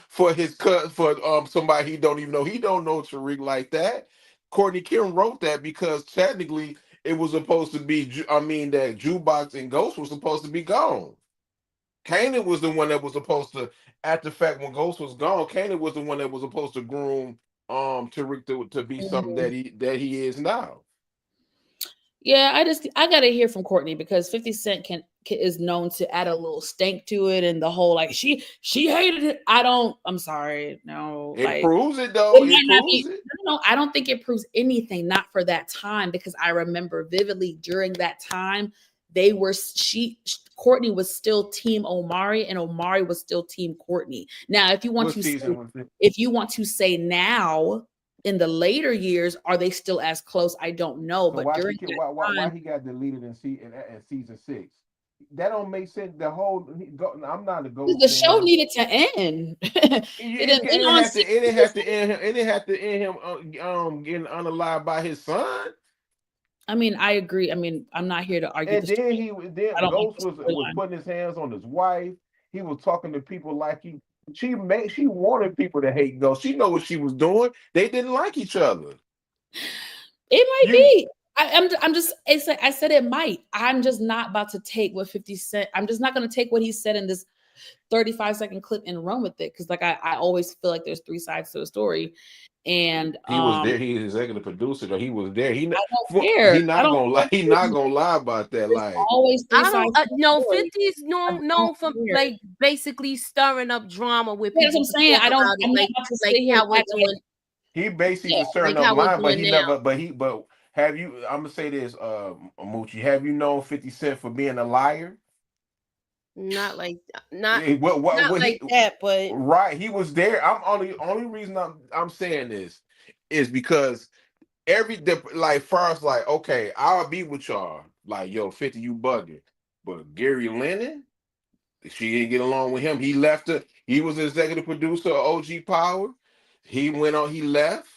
for his cut for somebody he don't even know. He don't know Tariq like that. Courtney Kemp wrote that because technically it was supposed to be. I mean that jukebox and Ghost was supposed to be gone. Kanan was the one that was supposed to, at the fact when Ghost was gone, Kanan was the one that was supposed to groom Tariq to be something Mhm. that he is now. Yeah, I gotta hear from Courtney because 50 Cent is known to add a little stank to it and the whole like she hated it. I'm sorry, no, It like proves it though. it It might not proves be. it. No, I don't think it proves anything. Not for that time because I remember vividly during that time they were Courtney was still Team Omari and Omari was still Team Courtney. Now, What season was it? if you want to say now in the later years, are they still as close? I don't know, So but why during she that why time. he got deleted in season 6? That don't make sense. I'm not a Ghost The show fan. needed to end. It It didn't end didn't on have to. It didn't have to 6. end him. It didn't have to end him getting unalived by his son. I mean, I agree. I mean, I'm not here to argue And the story. I then don't like Ghost the was storyline. putting his hands on his wife. He was talking to people like she wanted people to hate Ghost. She know what she was doing. They didn't like each other. It might You be. I'm just. I said it might. I'm just not about to take what 50 Cent. I'm just not going to take what he said in this 35-second clip and run with it because, like, I always feel like there's three sides to a story, and he was there. He executive producer. Though he was there. I don't care. He I not don't gonna lie. care. He not gonna lie about that. There's Like always three I don't sides to the no story. 50's I known don't for care. like basically stirring up drama where Yeah, that's what people I'm could saying. talk about it I'm not about to sit here and how we're act like doing he basically yeah. was stirring like up how we're line, but doing he now. never. But have you? I'm gonna say this, Moochie. Have you known 50 Cent for being a liar? Not like not What he like that, but right? He was there. I'm only reason I'm saying this is because like first like okay, I'll be with y'all. Like yo, 50, you bugging, but Gary Lennon. She didn't get along with him. He left her. He was the executive producer of OG Power. He went on. He left.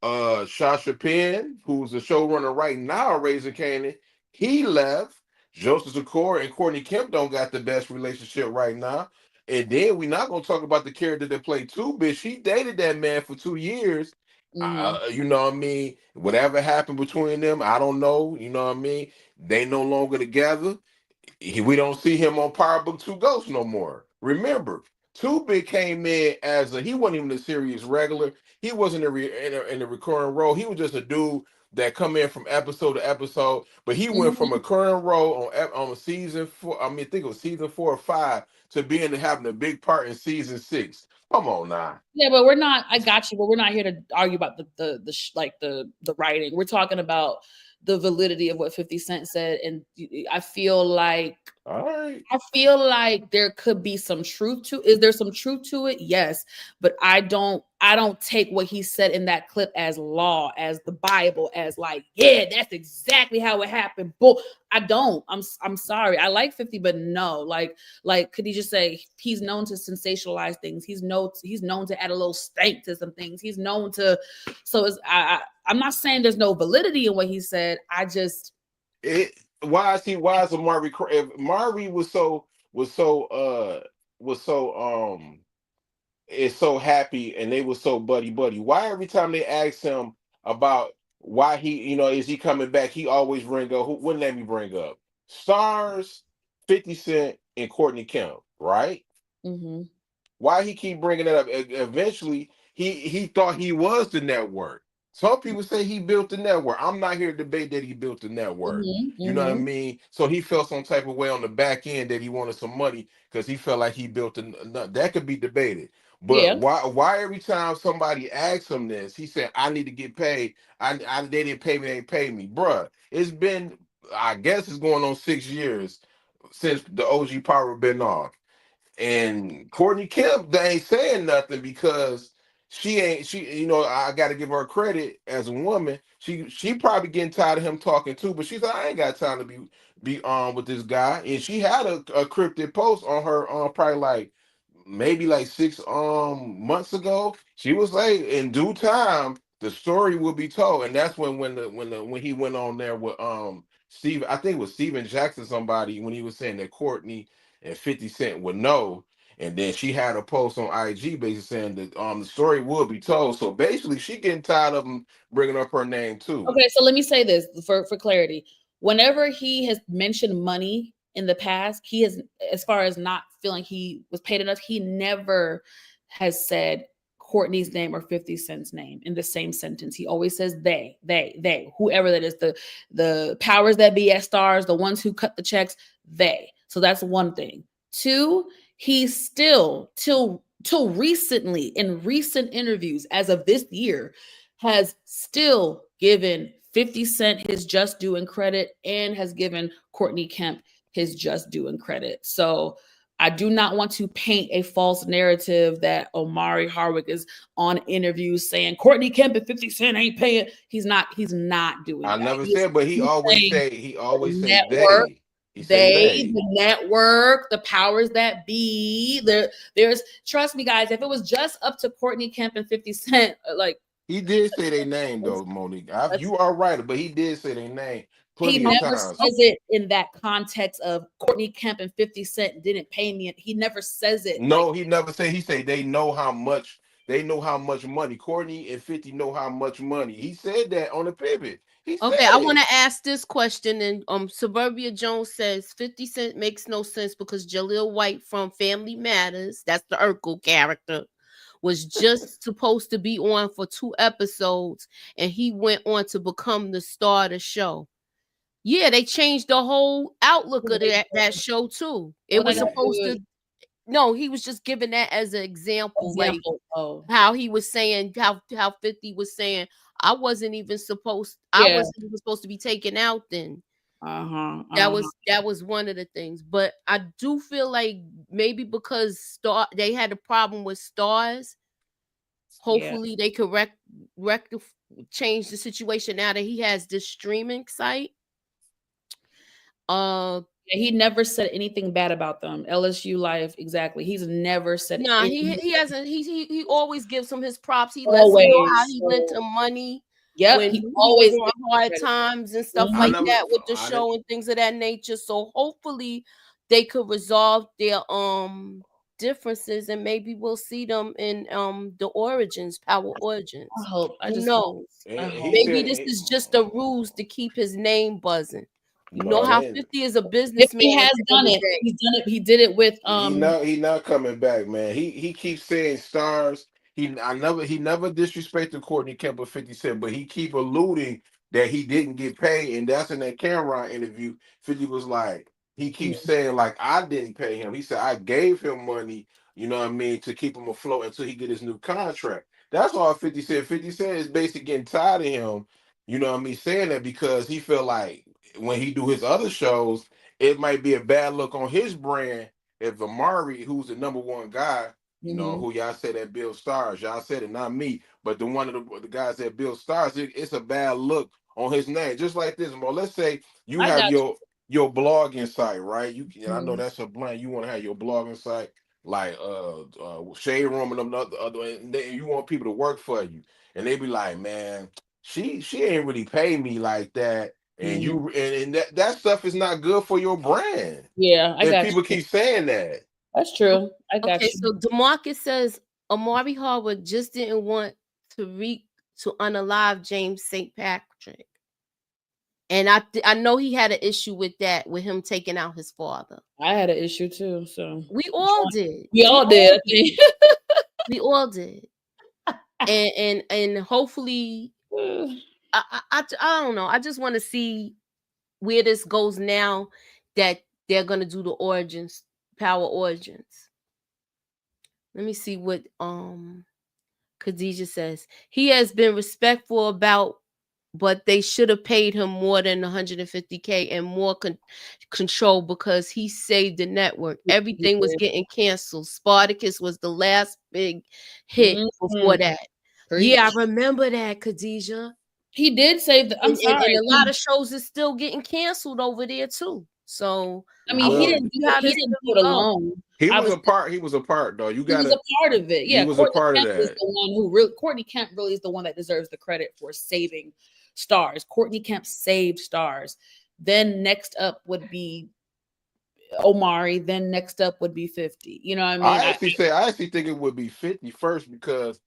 Sasha Penn, who's the showrunner right now, of Raising Canaan, he left. Joseph Zakor and Courtney Kemp don't got the best relationship right now. And then we're not gonna talk about the character that played Two Bitch. She dated that man for 2 years. mhm. You know what I mean? Whatever happened between them, I don't know. You know what I mean? They no longer together. We don't see him on Power Book 2 Ghost no more. Remember, Two Big came in as he wasn't even a serious regular. He wasn't in a recurring role. He was just a dude that come in from episode to episode. But he went from a Mhm. current role on season 4. I mean, I think it was season 4 or 5 to being having a big part in season 6. Come on now. Yeah, but we're not. I got you, but we're not here to argue about like the writing. We're talking about the validity of what 50 Cent said, and I feel like All right. there could be some truth to. Is there some truth to it? Yes, but I don't take what he said in that clip as law, as the Bible, as like, yeah, that's exactly how it happened. Bull. I don't. I'm sorry. I like 50, but no. Like could he just say he's known to sensationalize things? He's known to add a little stank to some things. He's known to. So I'm not saying there's no validity in what he said. I just Why is Amari if Mari was so is so happy and they were so buddy. Why every time they ask him about why he, is he coming back, he always bring up who wouldn't let me bring up Stars, 50 Cent, and Courtney Kemp, right? mhm. Why he keep bringing it up? Eventually, he thought he was the network. Some people say he built the network. I'm not here to debate that he built the network. You know what I mean? So he felt some type of way on the back end that he wanted some money because he felt like he built that could be debated. But Yeah. why every time somebody asks him this, he said, I need to get paid. They didn't pay me, they paid me. Bruh, it's been, I guess it's going on 6 years since the OG power been off. And Courtney Kemp, they ain't saying nothing because I gotta give her credit as a woman. She probably getting tired of him talking too, but she's like, I ain't got time to be on with this guy. And she had a cryptic post on her probably like maybe like 6 months ago. She was like, in due time, the story will be told. And that's when he went on there with Steve, I think it was Steven Jackson, somebody, when he was saying that Courtney and 50 Cent would know. And then she had a post on IG basically saying that the story will be told. So basically, she getting tired of him bringing up her name too. Okay, so let me say this for clarity. Whenever he has mentioned money in the past, he has, as far as not feeling he was paid enough, he never has said Courtney's name or 50 Cent's name in the same sentence. He always says they, whoever that is, the powers that be at Stars, the ones who cut the checks, they. So that's one thing. Two, he still till recently, in recent interviews as of this year, has still given 50 Cent his just due and credit and has given Courtney Kemp his just due and credit. So I do not want to paint a false narrative that Omari Hardwick is on interviews saying Courtney Kemp and 50 Cent ain't paying. He's not doing I that. never said, but he always say The they. network, He say they. the network, the powers that be. There's trust me, guys. If it was just up to Courtney Kemp and 50 Cent, like He did say their name though, Monique. You are right, but he did say their name he plenty of never times. says it in that context of Courtney Kemp and 50 Cent didn't pay me. He never says it. No, Like, he never said. He said they know how much money. Courtney and 50 know how much money. He said that on the pivot. He said Okay, I want it. to ask this question. And Suburbia Jones says 50 Cent makes no sense because Jaleel White from Family Matters, that's the Urkel character, was just supposed to be on for 2 episodes, and he went on to become the star of the show. Yeah, they changed the whole outlook of that show too. It what I was got to do supposed with to. No, he was just giving that as an example, like Oh, how he was saying, how 50 was saying, I wasn't even supposed to be taken out then. That was one of the things. But I do feel like maybe because they had a problem with Stars, hopefully they could change the situation now that he has this streaming site. He never said anything bad about them. LSU Life, exactly. He's never said. Nah, he hasn't. He always gives him his props. He lets Always. him know how he lent him money. Yep, When he he always was on gives hard credit. times and stuff like that with the show and things of that nature. So hopefully they could resolve their differences, and maybe we'll see them in the Origins, Power Origins. I hope. Who knows? Maybe this is just a ruse to keep his name buzzing. You know how 50 is a businessman. He has done it. He's done it. He did it with He not coming back, man. He keeps saying Stars. He never disrespected Courtney Kemp or 50 Cent, but he keep alluding that he didn't get paid, and that's in that Cameron interview. 50 was like, he keeps saying like, I didn't pay him. He said I gave him money, you know what I mean, to keep him afloat until he get his new contract. That's all 50 said. 50 Cent is basically getting tired of him, you know what I mean, saying that because he feel like when he do his other shows, it might be a bad look on his brand if Amari, who's the number one guy, you know, who y'all said that Bill Stars, y'all said it, not me, but the one of the guys that Bill Stars, it's a bad look on his name. Just like this, Mo. Let's say you have your blogging site, right? I know that's a blank. You want to have your blogging site like Shade Room and them other, and you want people to work for you, and they be like, man, she ain't really pay me like that. And you and that stuff is not good for your brand. Yeah, I got people keep saying that. That's true. I got you. So DeMarcus says Omari Hardwick just didn't want to unalive James St. Patrick. And I know he had an issue with that, with him taking out his father. I had an issue too. So we all did. We all did. We all did. And hopefully I don't know. I just want to see where this goes now that they're gonna do the origins, power origins. Let me see what Khadijah says. He has been respectful about, but they should have paid him more than 150K and more control because he saved the network. Everything was getting canceled. Spartacus was the last big hit before that. Yeah, I remember that, Khadijah. He did save the. I'm sorry, and a lot of shows is still getting canceled over there too. So I mean, he didn't do it alone. He was a part. He was a part, though. You got. He was a part of it. Yeah, he was Courtney a part Kemp of that. is the one who really. Courtney Kemp really is the one that deserves the credit for saving stars. Courtney Kemp saved stars. Then next up would be Omari. Then next up would be 50. You know what I mean? I actually think it would be 50 first because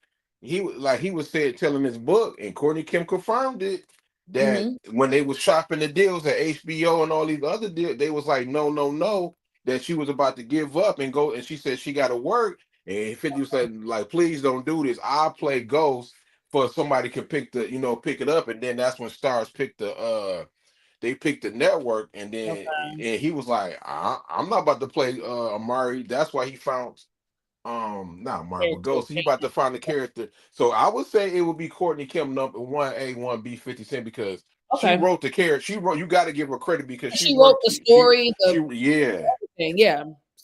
he was telling his book, and Courtney Kemp confirmed it that when they was shopping the deals at HBO and all these other deals, they was like, no, that she was about to give up and go, and she said she got to work, and 50 said like, please don't do this. I'll play Ghost for somebody can pick it up, and then that's when Stars picked they picked the network, and then and he was like, I'm not about to play Amari. That's why he found not Amari, but Ghost. He about to find the character. So I would say it would be Courtney Kemp number 1A, 1B, 50 Cent because she wrote the character. She wrote. You got to give her credit because she wrote the story. Yeah.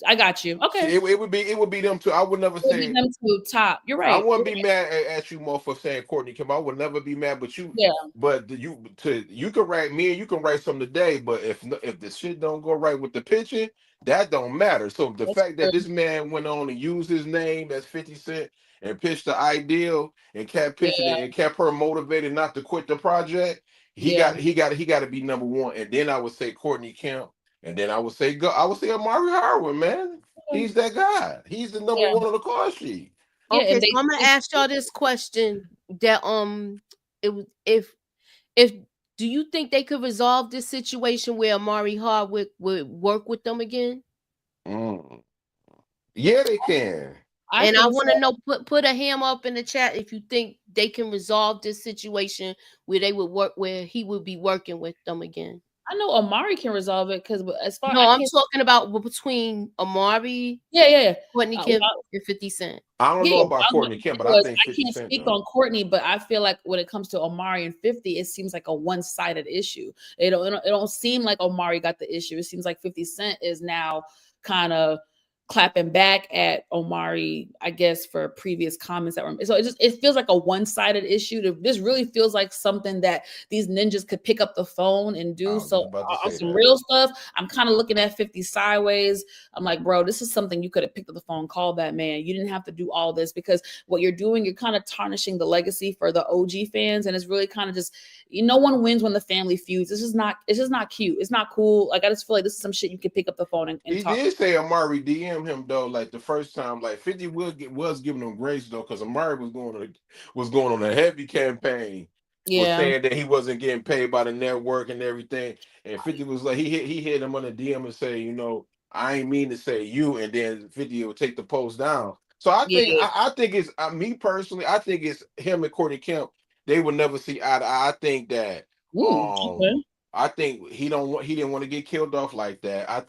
I got you. Okay. It would be them two. I would never say them two top. You're right. I wouldn't be mad at you more for saying Courtney Kemp. I would never be mad, but you. Yeah. But you can write me and you can write something today. But if the shit don't go right with the pitching, that don't matter. So the fact that this man went on and used his name as 50 Cent and pitched the ideal and kept pitching it and kept her motivated not to quit the project, he got to be number one. And then I would say Courtney Kemp. And then I would say Amari Hardwick, man. He's that guy. He's the number one on the call sheet. Okay, so I'm gonna ask y'all this question: that if do you think they could resolve this situation where Amari Hardwick would work with them again? Yeah, they can. I want to know. Put a ham up in the chat if you think they can resolve this situation where they would work, where he would be working with them again. I know Amari can resolve it because as far I'm talking about between Amari, Courtney Kemp, and 50 Cent. I don't know about Courtney Kemp, but I think I can't speak on Courtney, but I feel like when it comes to Amari and 50, it seems like a one-sided issue. It don't seem like Amari got the issue. It seems like 50 Cent is now kind of clapping back at Omari, I guess, for previous comments that were so it feels like a one-sided issue. This really feels like something that these ninjas could pick up the phone and do. So on some real stuff, I'm kind of looking at 50 sideways. I'm like, bro, this is something you could have picked up the phone, called that man. You didn't have to do all this because what you're doing, you're kind of tarnishing the legacy for the OG fans, and it's really kind of just no one wins when the family feuds. It's just not cute. It's not cool. Like I just feel like this is some shit you could pick up the phone and talk. He did say Amari DM him though, like the first time, like 50 was giving him grace though, because Amari was going on a heavy campaign, was saying that he wasn't getting paid by the network and everything, and 50 was like he hit him on the DM and say, I ain't mean to say you, and then 50 would take the post down. So I think it's me personally, I think it's him and Courtney Kemp. They will never see eye to eye. I think that I think he didn't want to get killed off like that. I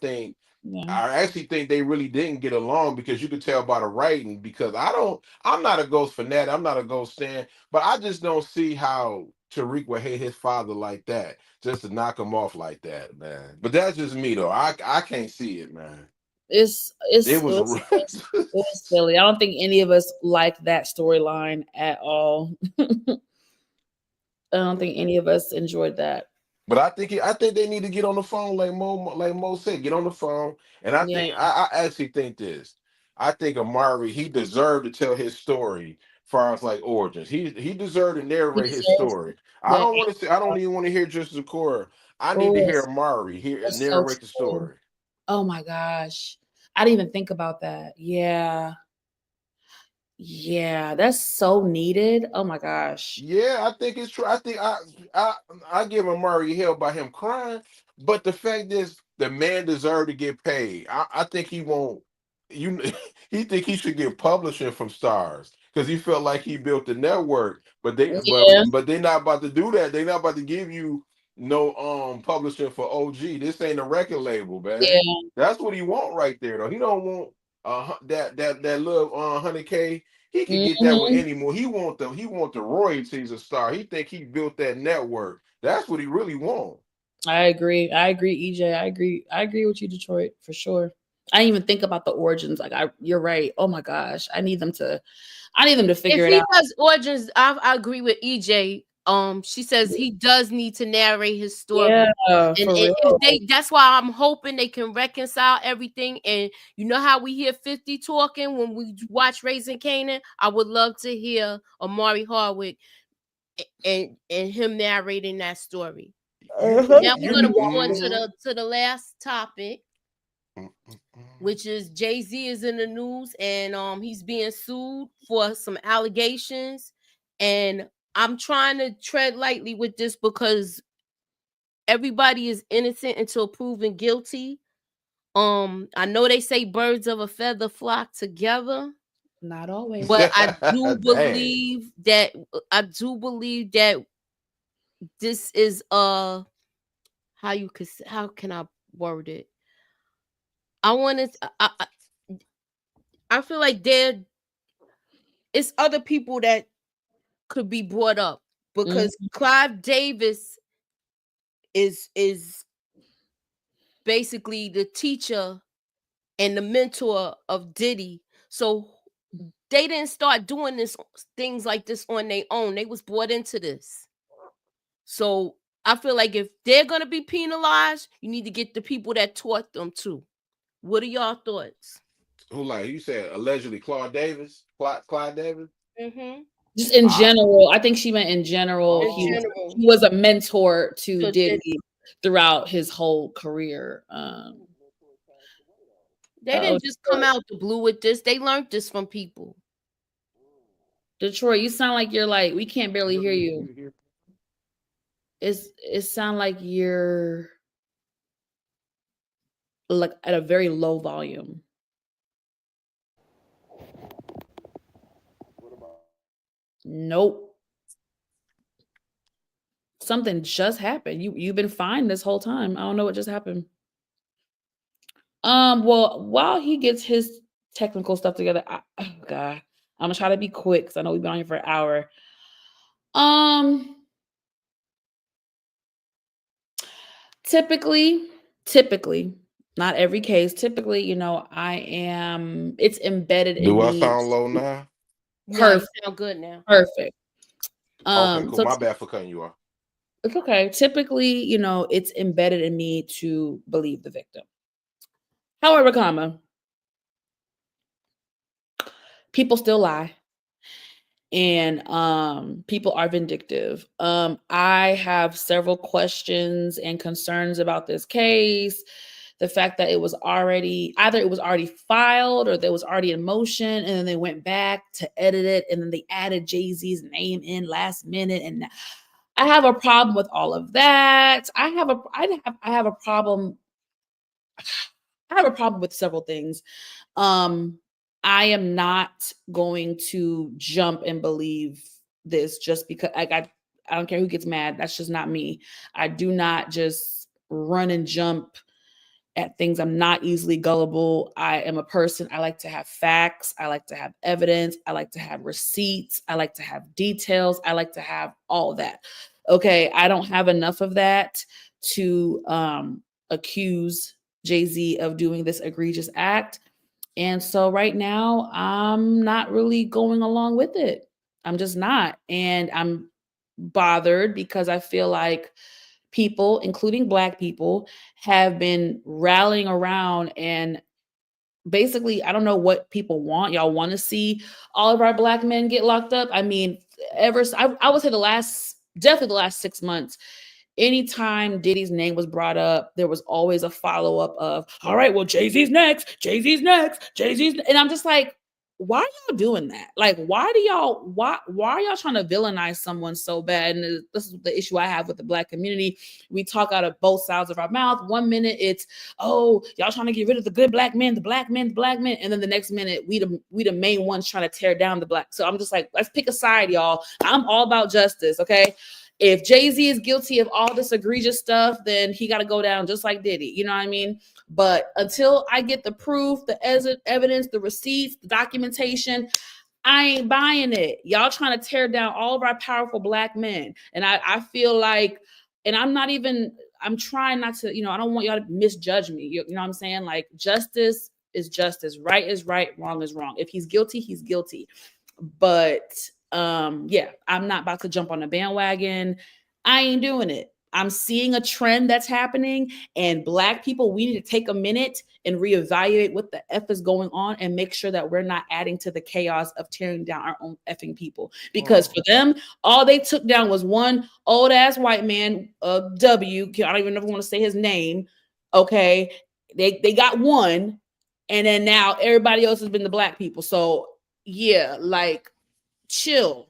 actually think they really didn't get along because you could tell by the writing, because I'm not a Ghost fanatic, I'm not a Ghost fan, but I just don't see how Tariq would hate his father like that, just to knock him off like that, man. But that's just me though. I can't see it, man. It was silly. I don't think any of us like that storyline at all. I don't think any of us enjoyed that. But I think they need to get on the phone, like Mo said, get on the phone. And I actually think this. I think Amari, he deserved to tell his story as far as like origins. He deserved to narrate his story. I don't even want to hear just Zakora. I need to hear Amari narrate the story. Oh my gosh. I didn't even think about that. Yeah. Yeah, that's so needed. Oh my gosh. Yeah, I think it's true. I think I give Amari hell by him crying, but the fact is the man deserved to get paid. I think he won't. He think he should get publishing from Stars. because he felt like he built the network. But Yeah. they're not about to do that. They're not about to give you no publishing for OG. This ain't a record label, man. Yeah. That's what he want right there, though. He don't want that little 100K. He can get that with Mhm. any more. He want the royalties of Star. He think he built that network. That's what he really want. I agree, EJ. I agree with you, Detroit, for sure. I didn't even think about the origins. Like, you're right. Oh my gosh, I need them to figure If it he out. does origins, I agree with EJ. She says he does need to narrate his story. Yeah, And for real. if that's why I'm hoping they can reconcile everything. And you know how we hear 50 talking when we watch Raising Canaan? I would love to hear Omari Hardwick and him narrating that story. Now we're gonna move on to the last topic, which is Jay-Z is in the news and he's being sued for some allegations. And I'm trying to tread lightly with this because everybody is innocent until proven guilty. I know they say birds of a feather flock together, Not always. but I do Dang. believe that this is how can I word it? I want to I feel like it's other people that could be brought up because Clive Davis is basically the teacher and the mentor of Diddy. So they didn't start doing things like this on their own. They was brought into this. So I feel like if they're gonna be penalized, you need to get the people that taught them too. What are y'all thoughts? Who, like you said, allegedly Claude Davis? Clyde Davis? Mm-hmm. Just in general, I think she meant in general. In He general. was a mentor to So Diddy throughout his whole career. They didn't just come out the blue with this. They learned this from people. Detroit, you sound like you're like, we can't barely hear you. It sound like you're like at a very low volume. Nope. Something just happened. You've been fine this whole time. I don't know what just happened. Well, while he gets his technical stuff together, oh God, I'm gonna try to be quick because I know we've been on here for an hour. Typically, not every case. Typically, it's embedded in Do I me. sound low now? No, you sound good now. Perfect. Okay, cool. So My bad for cutting you off. it's okay. Typically, it's embedded in me to believe the victim. However, people still lie. And people are vindictive. I have several questions and concerns about this case. The fact that it was already filed or there was already in motion, and then they went back to edit it, and then they added Jay-Z's name in last minute. And I have a problem with all of that. I have a problem. I have a problem with several things. I am not going to jump and believe this just because I don't care who gets mad. That's just not me. I do not just run and jump at things. I'm not easily gullible. I am a person. I like to have facts. I like to have evidence. I like to have receipts. I like to have details. I like to have all that. Okay. I don't have enough of that to accuse Jay-Z of doing this egregious act. And so right now, I'm not really going along with it. I'm just not. And I'm bothered because I feel like people, including Black people, have been rallying around and basically, I don't know what people want. Y'all want to see all of our Black men get locked up? I mean, I would say definitely the last 6 months, anytime Diddy's name was brought up, there was always a follow-up of, all right, well, Jay-Z's next. And I'm just like, why are y'all doing that? Like, why are y'all trying to villainize someone so bad? And this is the issue I have with the Black community. We talk out of both sides of our mouth. One minute it's, oh, y'all trying to get rid of the good Black men, the Black men, the Black men, and then the next minute we the main ones trying to tear down the Black. So I'm just like, let's pick a side, y'all. I'm all about justice, okay? If Jay-Z is guilty of all this egregious stuff, then he got to go down just like Diddy. You know what I mean? But until I get the proof, the evidence, the receipts, the documentation, I ain't buying it. Y'all trying to tear down all of our powerful Black men. And I feel like, and I'm trying not to, I don't want y'all to misjudge me. You know what I'm saying? Like, justice is justice. Right is right. Wrong is wrong. If he's guilty, he's guilty. But yeah, I'm not about to jump on the bandwagon. I ain't doing it. I'm seeing a trend that's happening, and Black people, we need to take a minute and reevaluate what the F is going on and make sure that we're not adding to the chaos of tearing down our own effing people. Because for them, all they took down was one old ass white man, W. I don't even know if I want to say his name. Okay. They got one, and then now everybody else has been the Black people. So yeah, like, chill.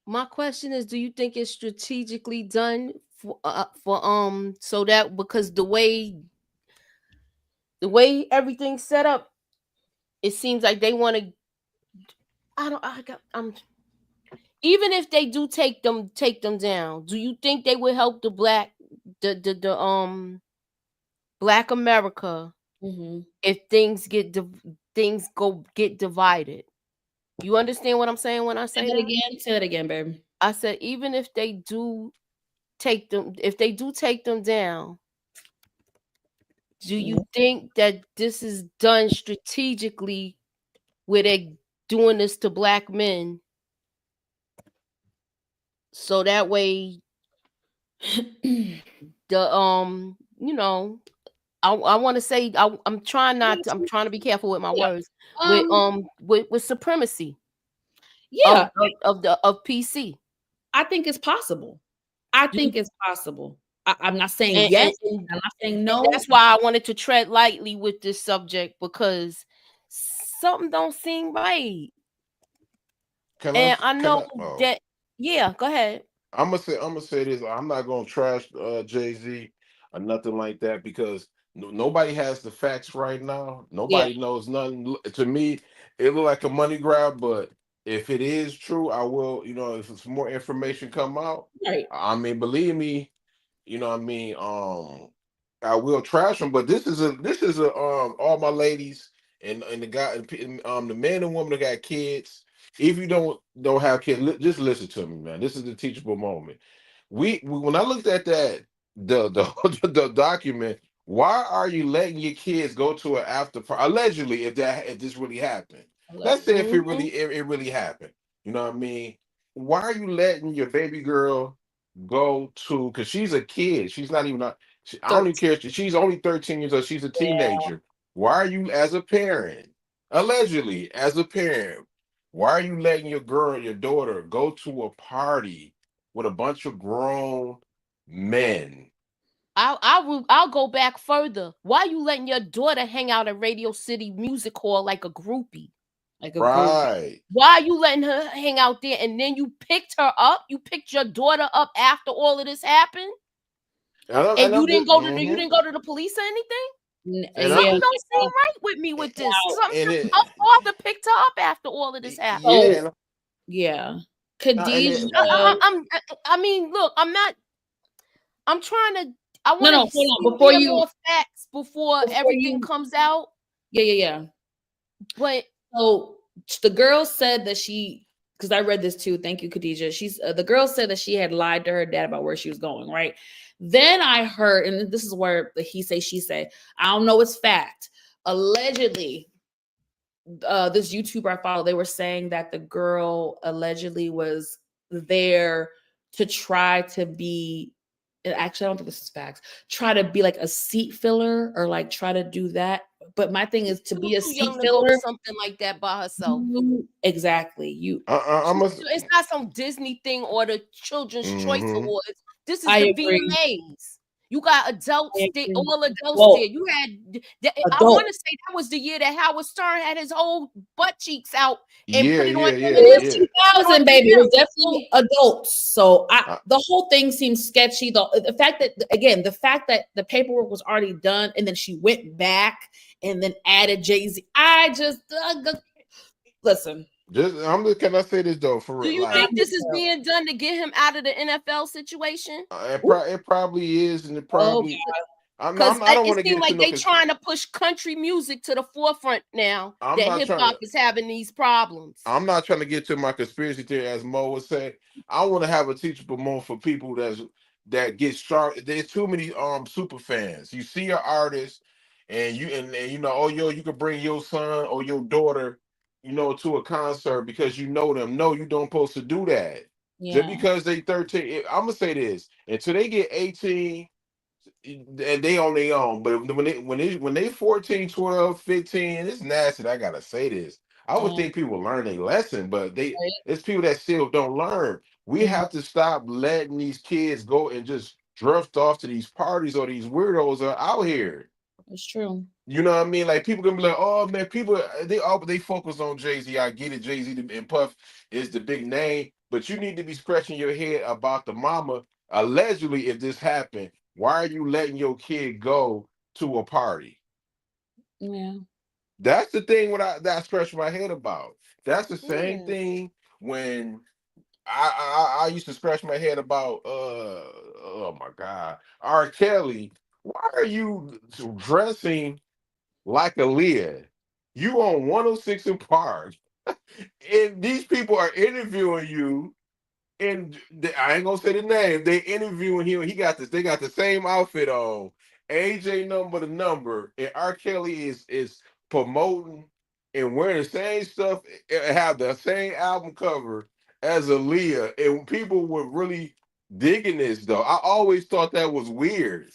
My question is, do you think it's strategically done for so that, because the way everything's set up, it seems like they want to, even if they do take them down, do you think they would help the Black America if things get divided? You understand what I'm saying when I say that again? Say that again, babe. I said, even if they do take them down, do you think that this is done strategically, where they're doing this to Black men, so that way the I want to say, I'm trying to be careful with my words, with supremacy, of PC. I think it's possible. I'm not saying yes. I'm not saying no. That's why I wanted to tread lightly with this subject, because something don't seem right. I know that. Yeah, go ahead. I'm gonna say this. I'm not gonna trash Jay-Z or nothing like that, because nobody has the facts right now. Nobody knows nothing. To me, it look like a money grab, but if it is true, I will. If it's more information come out, right. I mean, believe me, I will trash them. But this is a all my ladies and the guy, the man and woman that got kids. If you don't have kids, just listen to me, man. This is the teachable moment. We when I looked at that the document, why are you letting your kids go to an after party? Allegedly, if this really happened, let's say if it really happened, you know what I mean? Why are you letting your baby girl go to? Because she's a kid. She's not even. I don't even care. She's only 13 years old. She's a teenager. Why are you, as a parent, allegedly as a parent? Why are you letting your daughter, go to a party with a bunch of grown men? I'll go back further. Why are you letting your daughter hang out at Radio City Music Hall like a groupie? Right. Why are you letting her hang out there, and then you picked her up? You picked your daughter up after all of this happened, and you didn't go to the police or anything? Something don't seem right with me with this. Her father picked her up after all of this happened. Yeah. Khadijah. I mean, look, I'm trying to. I want to see more facts before everything comes out. Yeah. But so the girl said that because I read this too. Thank you, Khadijah. The girl said that she had lied to her dad about where she was going, right? Then I heard, and this is where the he say, she say, I don't know, it's fact. Allegedly, this YouTuber I follow, they were saying that the girl allegedly was there to try to be, actually, I don't think this is facts, try to be like a seat filler, or like try to do that. But my thing is to be a seat filler, something like that by herself. Exactly. It's not some Disney thing or the Children's Choice Awards. This is the VMAs. You got adults, all adults there. Well, You had, I want to adults. say that was the year that Howard Stern had his whole butt cheeks out and Yeah, put it on yeah, yeah, It Eminem. was yeah. 2000, baby. It was definitely So, adults. So Uh, the whole thing seems sketchy. The fact that, again, the fact that the paperwork was already done and then she went back and then added Jay-Z. I just listen. can I say this though? For do real, you like think this is being done to get him out of the NFL situation? it probably is, and it Oh, probably. Because I don't it want to get seems into like no. they trying to push country music to the forefront now I'm that not hip trying hop to. is having these problems. I'm not trying to get to my conspiracy theory, as Mo would say. I want to have a teachable moment for people that get sharp. There's too many super fans. You see an artist, and you know, oh yo, you can bring your son or your daughter, to a concert because you know them. No, you don't supposed to do that. Just yeah. because they 13. I'm gonna say this until they get 18 and they on their own. But when they 14, 12, 15, it's nasty. I gotta say this. I would think people learn a lesson, but Right. it's people that still don't learn. We Mhm. have to stop letting these kids go and just drift off to these parties or these weirdos are out here. It's true. You know what I mean? Like people gonna be like, oh man, people they focus on Jay-Z. I get it, Jay-Z and Puff is the big name, but you need to be scratching your head about the mama. Allegedly, if this happened, why are you letting your kid go to a party? Yeah. That's the thing that I scratch my head about. That's the same Yeah. thing when I used to scratch my head about oh my God, R. Kelly. Why are you dressing like Aaliyah? You on 106 in Park, and these people are interviewing you. And I ain't gonna say the name. They interviewing him. He got this. They got the same outfit on. AJ number the number, and R. Kelly is promoting and wearing the same stuff. Have the same album cover as Aaliyah, and people were really digging this though. I always thought that was weird.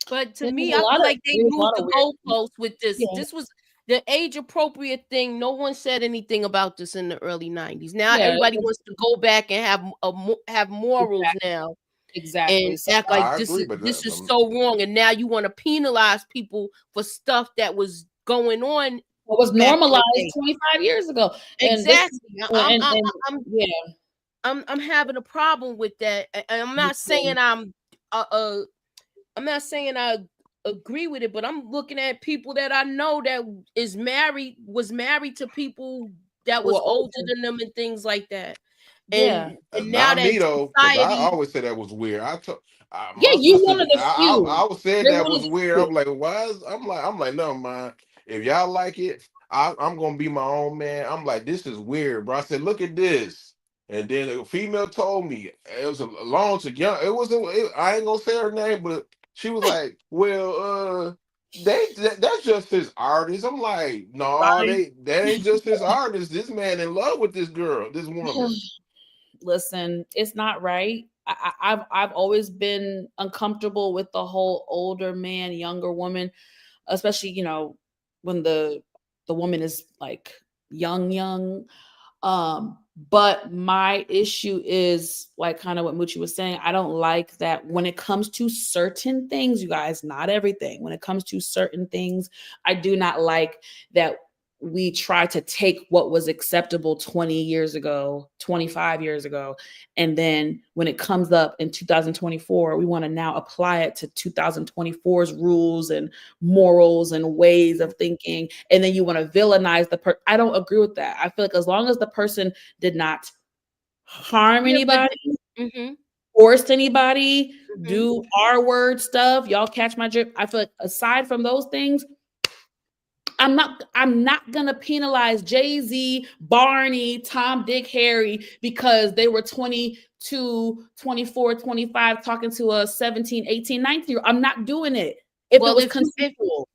But to There's me, a I lot feel of like they there's a moved lot of the weird. goalposts with this. Yeah. This was the age appropriate thing. No one said anything about this in the early 90s. Now Yeah. everybody wants to go back and have morals Exactly. now Exactly. and So act like I this agree, is but this is so wrong. And now you want to penalize people for stuff that was going on what was back in the normalized day. 25 years ago. And this Exactly. and I'm yeah. I'm having a problem with that. And I'm Me not too. saying I'm not saying I agree with it, but I'm looking at people that I know that was married to people that Who was are older older. than them and things like that. Yeah. And now not that me though, because I society, always said that was weird. Yeah, My you sister, one of the I few. was saying You're that one of was the weird. few. I'm like, why? I'm like, no, man. If y'all like it, I'm gonna be my own man. I'm like, this is weird, bro. I said, look at this. And then a female told me it was a long to young. It wasn't. I ain't gonna say her name, but she was like, well, that's just his artist. I'm like, no, Right. that ain't just his artist. This man in love with this girl, this woman. Listen, it's not right. I've always been uncomfortable with the whole older man, younger woman, especially when the woman is like young. But my issue is like kind of what Muchi was saying. I don't like that when it comes to certain things, you guys, not everything. When it comes to certain things, I do not like that we try to take what was acceptable 20 years ago, 25 years ago. And then when it comes up in 2024, we want to now apply it to 2024's rules and morals and ways of thinking. And then you want to villainize the person. I don't agree with that. I feel like as long as the person did not harm yeah, but anybody, mhm, forced anybody, mhm. do R word stuff, y'all catch my drift. I feel like aside from those things, I'm not gonna penalize Jay-Z, Barney, Tom, Dick, Harry because they were 22, 24, 25 talking to a 17, 18, 19 year old. I'm not doing it if it Well, was if consensual.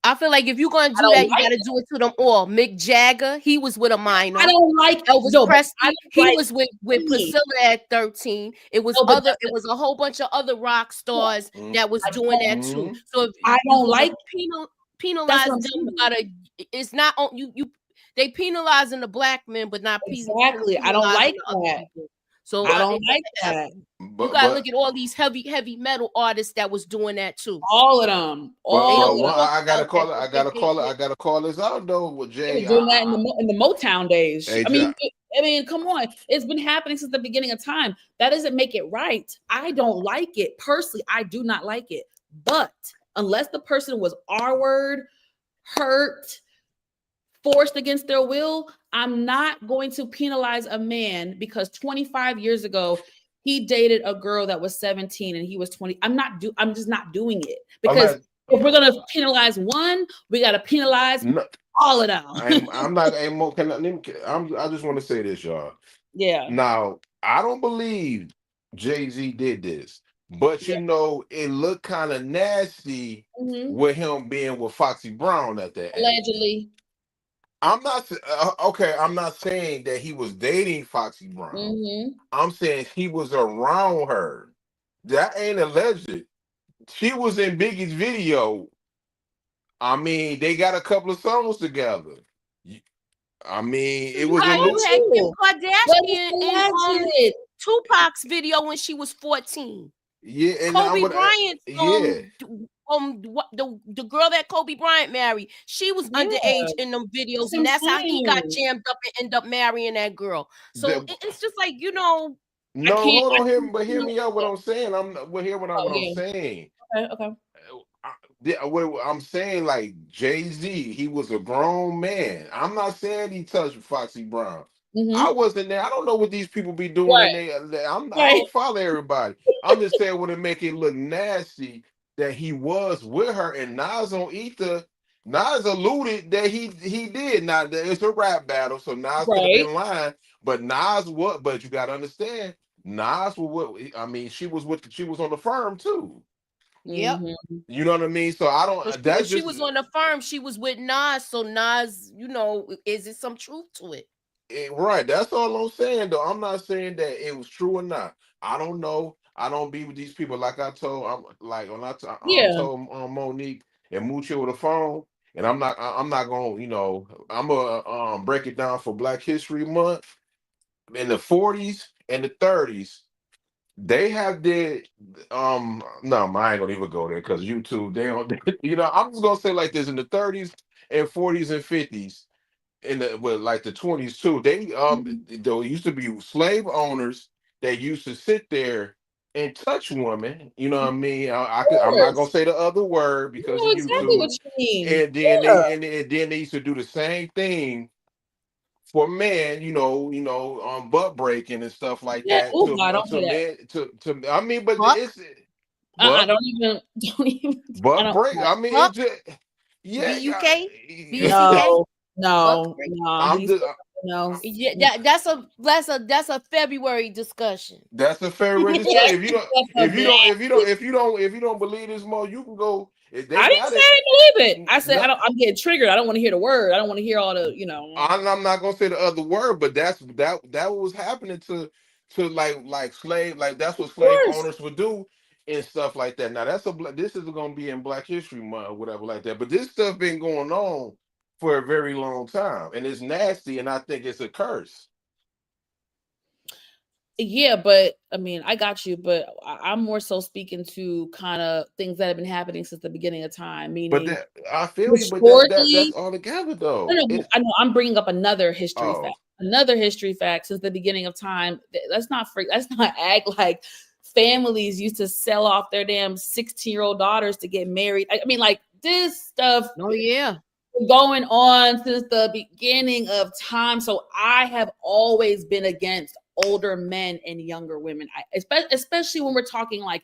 I feel like if you're gonna I do don't that, you like got to do it to them all. Mick Jagger, he was with a I minor. don't like Elvis no, but I Presley, don't he like was with me. Priscilla at 13. It was No, but it was a whole bunch of other rock stars Mm, that was I doing don't that too. mm. So if I you don't gonna like that's penalize what I'm them, you saying. gotta. It's not on you. They penalizing the black men, but not Exactly. I don't penalizing like the other that. people. So I don't like that. You gotta look at all these heavy metal artists that was doing that too. All of them. But All of them. I gotta call this out though with They Jay. were doing that in the Motown days. Hey, I mean, come on. It's been happening since the beginning of time. That doesn't make it right. I don't like it. Personally, I do not like it. But unless the person was R-word, hurt, forced against their will, I'm not going to penalize a man because 25 years ago he dated a girl that was 17 and he was 20. I'm just not doing it because if we're gonna penalize one, we gotta penalize all of them. I'm not. I just want to say this, y'all. Yeah. Now I don't believe Jay-Z did this, but you know it looked kind of nasty with him being with Foxy Brown at that allegedly. age. I'm not okay. I'm not saying that he was dating Foxy Brown. I'm saying he was around her. That ain't alleged. She was in Biggie's video. I mean, they got a couple of songs together. I mean, it was in you had Kim Kardashian in Tupac's video when she was 14. Yeah, and Kobe Bryant. The girl that Kobe Bryant married, she was underage in them videos, and that's how he got jammed up and ended up marrying that girl. So it's just like, you know. No, hold on, hear me out. What I'm saying, what I'm saying. Okay. What I'm saying, like Jay-Z, he was a grown man. I'm not saying he touched Foxy Brown. I wasn't there. I don't know what these people be doing. I don't follow everybody. I'm just saying, would it make it look nasty that he was with her? And Nas on Ether, Nas alluded that he did. Now it's a rap battle, so Nas could have been lying. But Nas But you got to understand, Nas was what I mean. She was on the firm too. Yep. You know what I mean? So I don't. She was on the firm. She was with Nas. So Nas, you know, is it some truth to it? Right. That's all I'm saying, though. I'm not saying that it was true or not. I don't know. I don't be with these people like I told. Told Monique and Mucho with the phone, and I'm not gonna. You know, I'm gonna break it down for Black History Month. In the 40s and the 30s. They have did no, I ain't gonna even go there because YouTube, they don't, you know, I'm just gonna say like this: in the 30s and 40s and 50s, like the 20s too, there used to be slave owners that used to sit there and touch women, you know what I mean? I'm not gonna say the other word because of exactly YouTube. What you mean. And then they used to do the same thing for men, butt breaking and stuff like that. I mean, but it's don't even. Butt break. I mean, it's just No. No. Yeah, that's a February discussion. That's a February discussion. If you don't believe this more, you can go. I didn't say I didn't believe it. I said I'm getting triggered. I don't want to hear the word. I don't want to hear all the, I'm not gonna say the other word, but that was happening to like slave, like that's what slave owners would do and stuff like that. Now this is gonna be in Black History Month or whatever like that. But this stuff been going on for a very long time, and it's nasty, and I think it's a curse. Yeah, but I mean, I got you, but I'm more so speaking to kind of things that have been happening since the beginning of time. Meaning, but I feel you, but that's all together though. I know. I'm bringing up another history fact. Another history fact since the beginning of time. Let's not act like families used to sell off their damn 16-year-old daughters to get married. I mean, like this stuff. Oh yeah. Going on since the beginning of time. So I have always been against older men and younger women. Especially when we're talking like,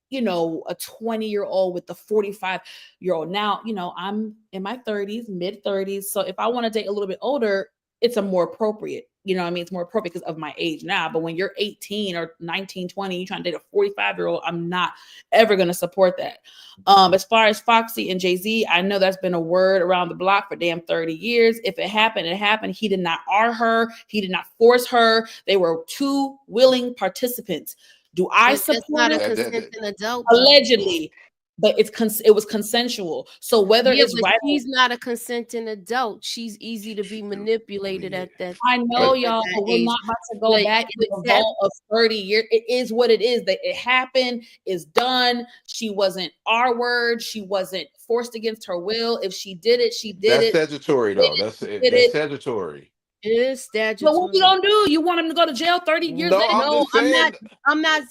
a 20-year-old with the 45-year-old. Now, I'm in my 30s, mid 30s. So if I want to date a little bit older, it's a more appropriate. You know what I mean? It's more appropriate because of my age now. But when you're 18 or 19, 20, you're trying to date a 45-year-old, I'm not ever going to support that. As far as Foxy and Jay-Z, I know that's been a word around the block for damn 30 years. If it happened, it happened. He did not R her. He did not force her. They were two willing participants. Do I support it? That's not a consenting adult. Allegedly. but it was consensual. So whether Yeah, it's but right, she's not a consenting adult. She's easy to be manipulated Yeah. at that I know, at y'all, that but we're age. not about to go But back in with the that, vault of 30 years. It is what it is. That it happened, is done. She wasn't our word. She wasn't forced against her will. If she did it, she did That's it. statutory Did though. it, That's she did that's it. statutory. it is But what we statutory. gonna do? You want him to go to jail 30 years No, later? I'm No, just saying. I'm not.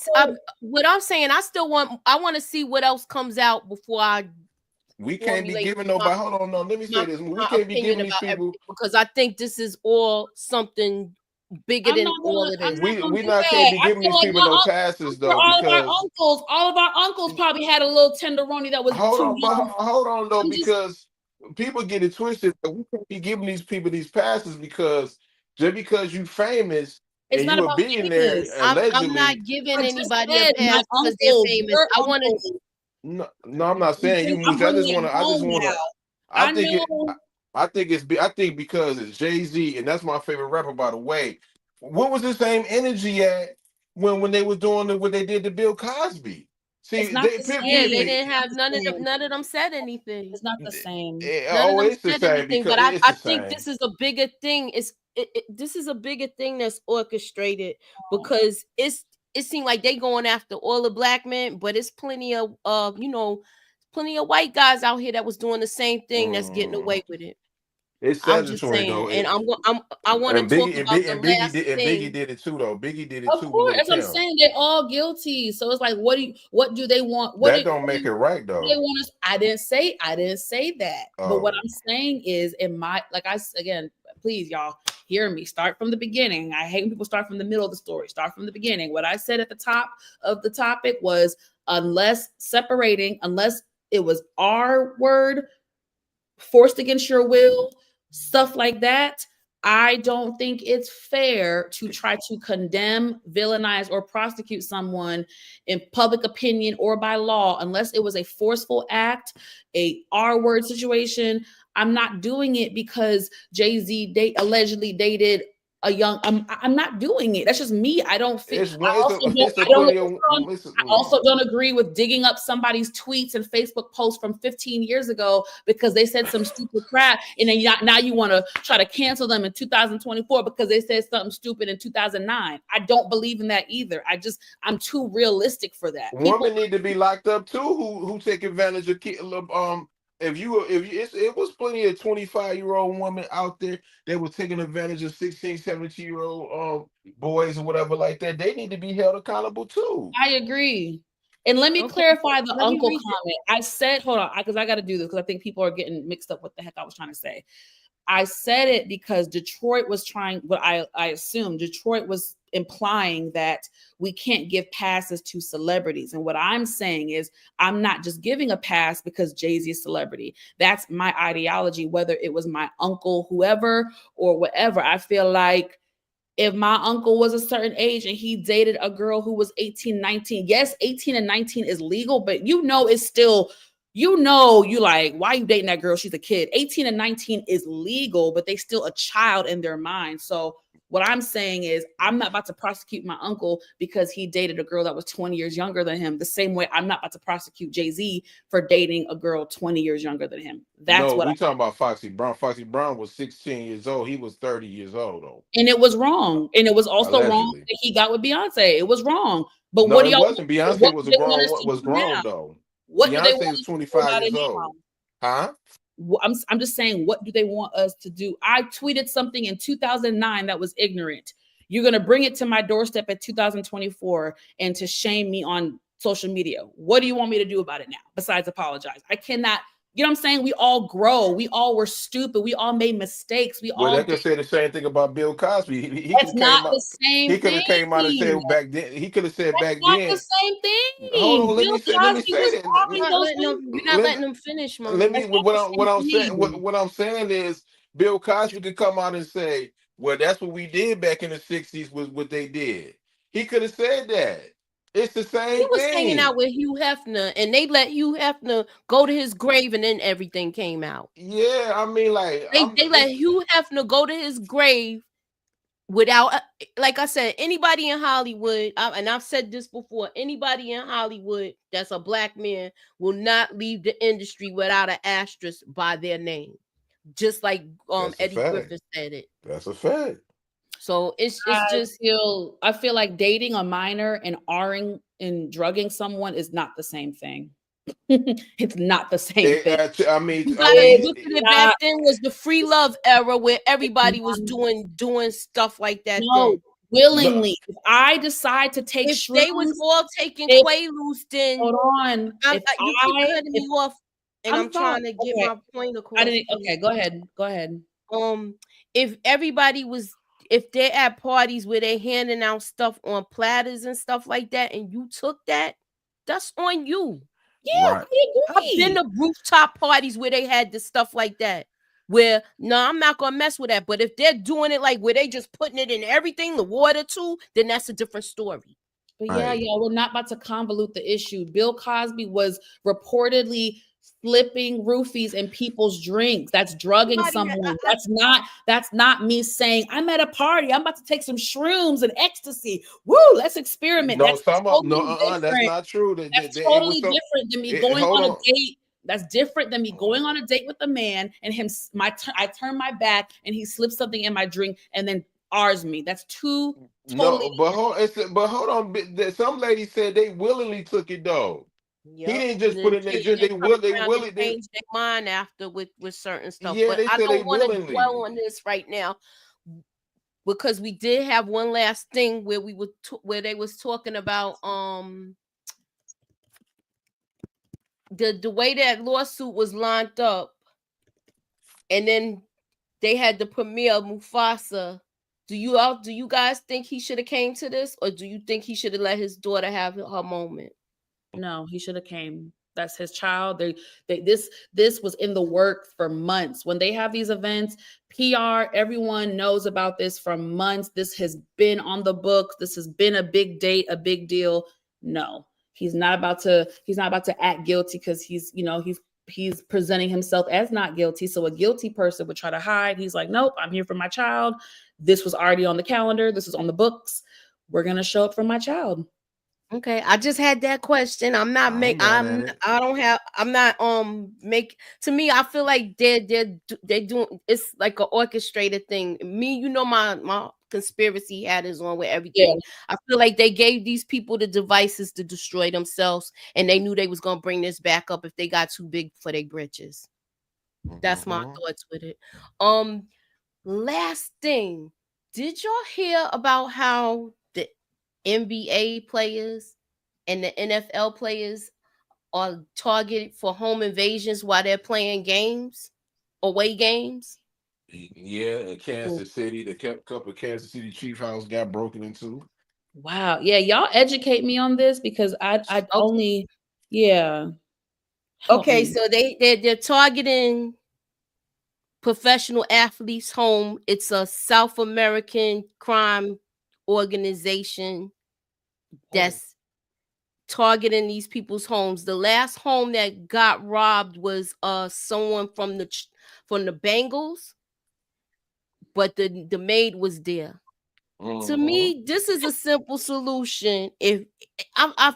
What I'm saying, I want to see what else comes out before I We can't be formulate giving nobody. Hold on, no. Let me say my, this. We my can't be opinion giving these about people. everything because I think this is all something bigger than all of I'm this. not gonna We do not can't that. be I giving feel these like people no passes though because all of our uncles probably had a little tenderoni that was hold too on, but young. hold on though I'm just, because people get it twisted. We can't be giving these people these passes because just because you famous it's and not you a about billionaire famous. I'm not allegedly. giving I just anybody a said my pass because they're uncle, famous. your I want to. uncle. No, no, I'm not saying you, I'm Mooch. bringing it I just home want to. now. I I think it. know. I think because it's Jay-Z, and that's my favorite rapper, by the way. What was the same energy at when they was doing what they did to Bill Cosby? It's See, not they the Yeah, they same. didn't It's not have the same. none of them said anything. It's not the same. None of them it's the said same anything. because But it's I the think same. this is a bigger thing. This is a bigger thing that's orchestrated because it seemed like they going after all the black men, but it's plenty of plenty of white guys out here that was doing the same thing that's getting Mm, away with it. it's I'm just statutory saying, though. and I want to And talk Biggie about the last and Biggie thing. did it too though. Biggie did it Of too with course, Lil as I'm Kim. saying, they're all guilty. So it's like, what do they want? That don't make it right What do they though. want us? I didn't say that. But what Oh, I'm saying is, again, please, y'all, hear me. Start from the beginning. I hate when people start from the middle of the story. Start from the beginning. What I said at the top of the topic was, unless it was our word forced against your will, stuff like that. I don't think it's fair to try to condemn, villainize, or prosecute someone in public opinion or by law unless it was a forceful act, a R word situation. I'm not doing it because Jay-Z allegedly dated a young. I'm not doing it. That's just me. I don't feel. it's a I don't. plenty of I also don't agree with digging up somebody's tweets and Facebook posts from 15 years ago because they said some stupid crap, and then now you want to try to cancel them in 2024 because they said something stupid in 2009. I don't believe in that either. I'm too realistic for that. People, women need to be locked up too who take advantage of it was plenty of 25-year-old women out there that was taking advantage of 16, 17-year-old boys or whatever like that. They need to be held accountable too. I agree. And let me Okay, clarify the let me uncle read it. comment. I said, hold on, because I got to do this because I think people are getting mixed up what the heck I was trying to say. I said it because Detroit was trying, what I assume Detroit was implying that we can't give passes to celebrities. And what I'm saying is, I'm not just giving a pass because Jay-Z is a celebrity. That's my ideology, whether it was my uncle, whoever, or whatever. I feel like if my uncle was a certain age and he dated a girl who was 18, 19, yes, 18 and 19 is legal, but it's still, you like, why are you dating that girl? She's a kid. 18 and 19 is legal, but they still a child in their mind. So what I'm saying is, I'm not about to prosecute my uncle because he dated a girl that was 20 years younger than him. The same way I'm not about to prosecute Jay-Z for dating a girl 20 years younger than him. That's No, what we talking about Foxy Brown. Foxy Brown was 16 years old. He was 30 years old though. And it was wrong. And it was also wrong Allegedly. that he got with Beyonce. It was wrong. But No, what do it y'all wasn't. Beyonce what was do a they want grown us to was do now? grown though. What do they Beyonce want is us to do 25 about it years now? old. Huh? I'm just saying, what do they want us to do? I tweeted something in 2009 that was ignorant. You're going to bring it to my doorstep at 2024 and to shame me on social media. What do you want me to do about it now besides apologize? I cannot. You know what I'm saying? We all grow. We all were stupid. We all made mistakes. We Well, all they did. could say the same thing about Bill Cosby. He could That's have not came the out. same He could thing. have came out and said back then. He could have said That's back not the then. same Hold thing. on. Bill Let me Cosby say was that. having those same. You're not Let me letting them finish, let mom. me. That's not the What I'm same saying. thing. What I'm saying is Bill Cosby could come out and say, "Well, that's what we did back in the '60s. Was what they did." He could have said that. It's the He same was hanging thing. out with Hugh Hefner, and they let Hugh Hefner go to his grave, and then everything came out. Yeah, I mean, like They let Hugh Hefner go to his grave without, like I said, anybody in Hollywood, and I've said this before, anybody in Hollywood that's a black man will not leave the industry without an asterisk by their name. Just like That's a Eddie fact. Griffin said it. That's a fact. So it's just I feel like dating a minor and R-ing and drugging someone is not the same thing. It's not the same thing. I mean, you I gotta mean, look at it. Back then was the free love era where everybody was not. doing stuff like that. No, Then willingly. If I decide to take if shrooms, they was all taking they- Quaaludes, then hold on. you keep cutting me off, and I'm sorry. trying to get Okay. my point across. I didn't. Okay, go ahead. Go ahead. If everybody was, if they're at parties where they're handing out stuff on platters and stuff like that, and you took that, that's on you. Yeah, Right. I I've agree. been to rooftop parties where they had this stuff like that. Where no, I'm not gonna mess with that. But if they're doing it like where they just putting it in everything, the water too, then that's a different story. But yeah, Right. y'all, we're not about to convolute the issue. Bill Cosby was reportedly flipping roofies in people's drinks. That's drugging someone. That's not me saying I'm at a party. I'm about to take some shrooms and ecstasy. Woo, let's experiment. No, that's totally that's different. not true. That's totally different than me going hold on a on. date. That's different than me going on a date with a man and him. I turn my back and he slips something in my drink and then R's me. That's two totally. No, but hold on. Some ladies said they willingly took it though. Yep. He didn't just put it in their drink. They willingly change their mind after with certain stuff. Yeah, but they I said they don't want to willingly. dwell on this right now because we did have one last thing where we would where they was talking about the way that lawsuit was lined up, and then they had the premiere of Mufasa. Do you guys think he should have came to this, or do you think he should have let his daughter have her moment? No, he should have came. That's his child. This was in the work for months. When they have these events, PR, everyone knows about this for months. This has been on the books. This has been a big date, a big deal. No, he's not about to act guilty because he's presenting himself as not guilty. So a guilty person would try to hide. He's like, nope, I'm here for my child. This was already on the calendar. This is on the books. We're going to show up for my child. Okay, I just had that question. I'm not make. I'm. I don't have. I'm not. Make. To me, I feel like they're doing. It's like an orchestrated thing. Me, my conspiracy hat is on with everything. Yeah. I feel like they gave these people the devices to destroy themselves, and they knew they was gonna bring this back up if they got too big for their britches. That's my thoughts with it. Last thing, did y'all hear about how the NBA players and the NFL players are targeted for home invasions while they're playing games, away games? Yeah, in Kansas City, the couple of Kansas City Chief house got broken into. Wow. Yeah, y'all educate me on this because I only Okay, so they're targeting professional athletes' home. It's a South American crime organization that's targeting these people's homes. The last home that got robbed was someone from the Bengals, but the maid was there. To me, this is a simple solution. If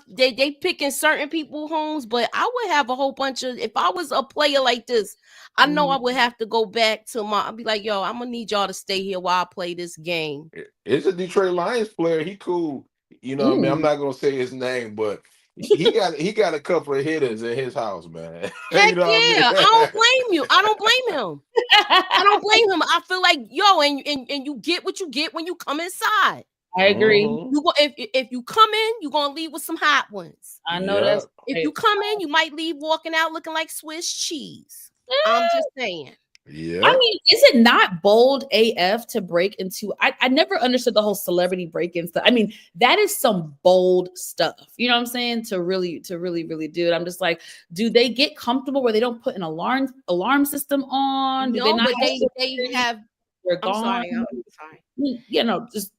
they picking certain people's homes, but I would have a whole bunch of. If I was a player like this, I know I would have to go back to I'd be like, yo, I'm gonna need y'all to stay here while I play this game. It's a Detroit Lions player. He cool. You know what I mean? I'm not gonna say his name, but he got a couple of hitters in his house, man. Heck I don't blame you. I don't blame him. I don't blame him. I feel like and you get what you get when you come inside. I agree. You go if you come in, you're gonna leave with some hot ones. I know that's if you come in, you might leave walking out looking like Swiss cheese. I'm just saying. Yeah. I mean, is it not bold AF to break into? I never understood the whole celebrity break-in stuff. I mean, that is some bold stuff. You know what I'm saying? To really do it. I'm just like, do they get comfortable where they don't put an alarm system on? Do no, they not but they have. They're gone. I'm sorry. You know, just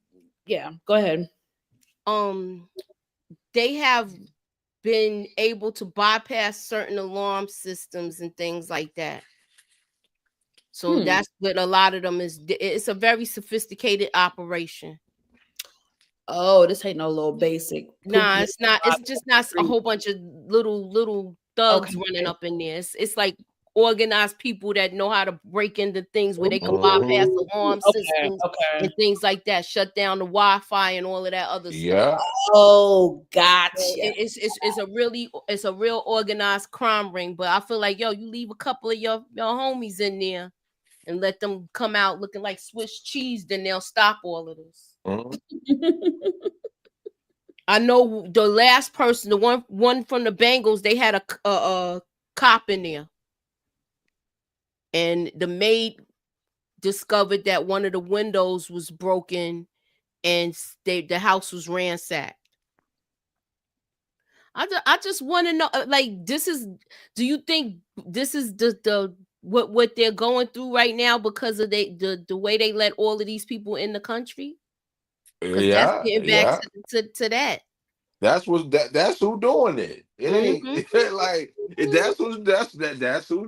go ahead. They have been able to bypass certain alarm systems and things like that. So that's what a lot of them is. It's a very sophisticated operation. Oh, this ain't no little basic. Nah, it's not. It's just not a whole bunch of little thugs running up in there. It's like organized people that know how to break into things where they can bypass alarm systems and things like that, shut down the Wi-Fi and all of that other stuff. Oh, gotcha. It's a real organized crime ring. But I feel like, yo, you leave a couple of your homies in there and let them come out looking like Swiss cheese, then they'll stop all of this. I know the last person, the one from the Bengals, they had a cop in there, and the maid discovered that one of the windows was broken, and the house was ransacked. I just want to know, like, do you think this is the what they're going through right now because of the way they let all of these people in the country? Because that's getting back to that. That's who doing it. It ain't like that's who's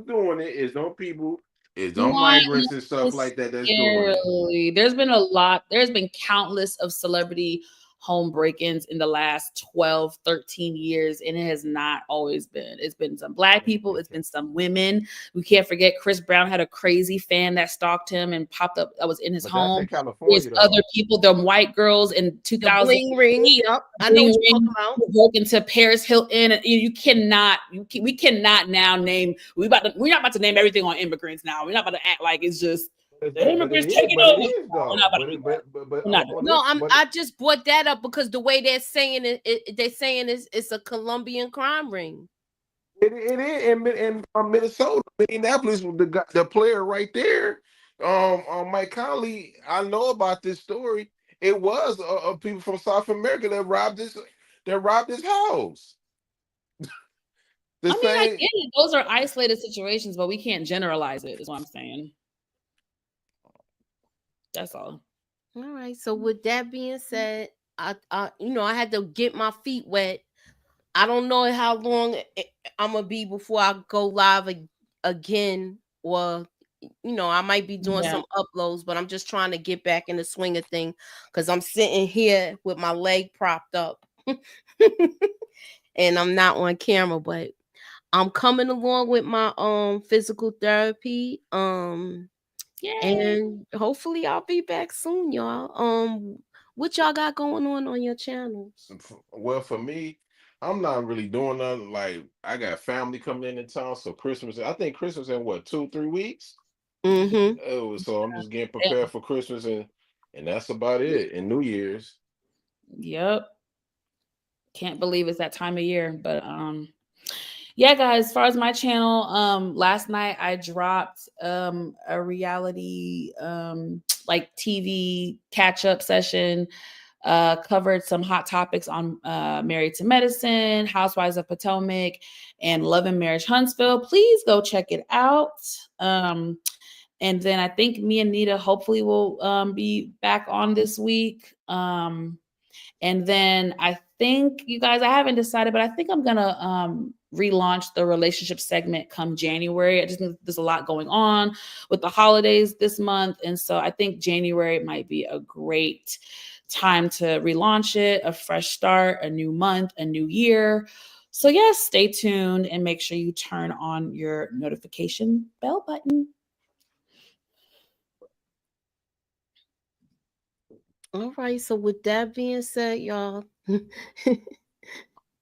doing it. It's no people, it's no migrants and stuff like that that's doing it. There's been countless of celebrity home break-ins in the last 12, 13 years, and it has not always been. It's been some Black people, it's been some women. We can't forget Chris Brown had a crazy fan that stalked him and popped up. I was in his home. There's other people, the white girls in 2000. Bling ring. Yep. I know what you're talking about. Broke into Paris Hilton. We cannot now name. We're not about to name everything on immigrants now. We're not about to act like it's just immigrants taking over. I just brought that up because the way they're saying it's a Colombian crime ring. It is in Minnesota, Minneapolis. The player right there, Mike Conley. I know about this story. It was people from South America that robbed his house. I get it. Those are isolated situations, but we can't generalize it. Is what I'm saying. That's all. All right. So with that being said, I had to get my feet wet. I don't know how long I'm gonna be before I go live again, or I might be doing some uploads, but I'm just trying to get back in the swing of thing because I'm sitting here with my leg propped up, and I'm not on camera, but I'm coming along with my physical therapy. And hopefully I'll be back soon, y'all. What y'all got going on your channels? Well, for me, I'm not really doing nothing. Like, I got family coming in town, so Christmas. I think Christmas in what, 2-3 weeks. So I'm just getting prepared for Christmas, and that's about it. And New Year's. Yep. Can't believe it's that time of year, but yeah, guys, as far as my channel, last night I dropped a reality like TV catch-up session, covered some hot topics on Married to Medicine, Housewives of Potomac, and Love and Marriage Huntsville. Please go check it out. And then I think me and Nita hopefully will be back on this week. And then I think, you guys, I haven't decided, but I think I'm going to relaunch the relationship segment come January. I just think there's a lot going on with the holidays this month. And so I think January might be a great time to relaunch it, a fresh start, a new month, a new year. So yes, stay tuned and make sure you turn on your notification bell button. All right. So with that being said, y'all,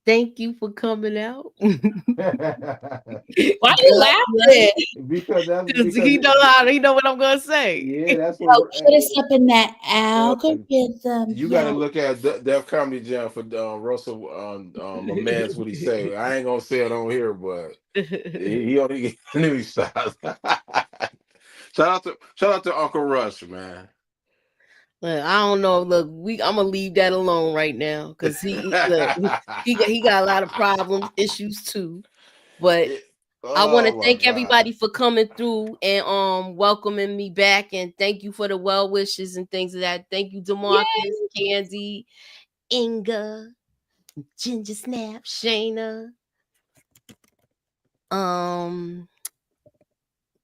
thank you for coming out. Why are you laughing? Because he know what I'm gonna say. Yeah, that's what. Put us up in that algorithm. You got to look at Def Comedy Jam for Russell. My man's what he say. I ain't gonna say it on here, but he only get new styles. Shout out to Uncle Rush, man. Look, I don't know. Look, I'm gonna leave that alone right now because he got a lot of problems, issues too. But I want to thank everybody for coming through and welcoming me back, and thank you for the well wishes and things of that. Thank you, DeMarcus, Kanzi, Inga, Ginger Snap, Shayna,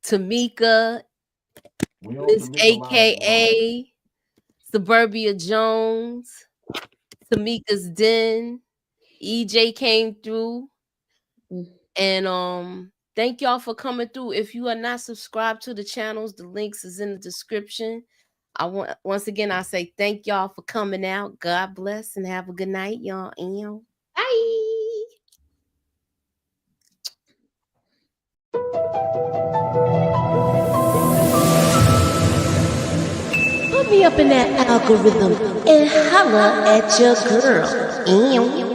Tamika, Miss AKA Suburbia Jones, Tamika's Den, EJ came through. And thank y'all for coming through. If you are not subscribed to the channels, the links is in the description. Once again I say thank y'all for coming out. God bless and have a good night, y'all. Bye. Put me up in that algorithm and holla at your girl.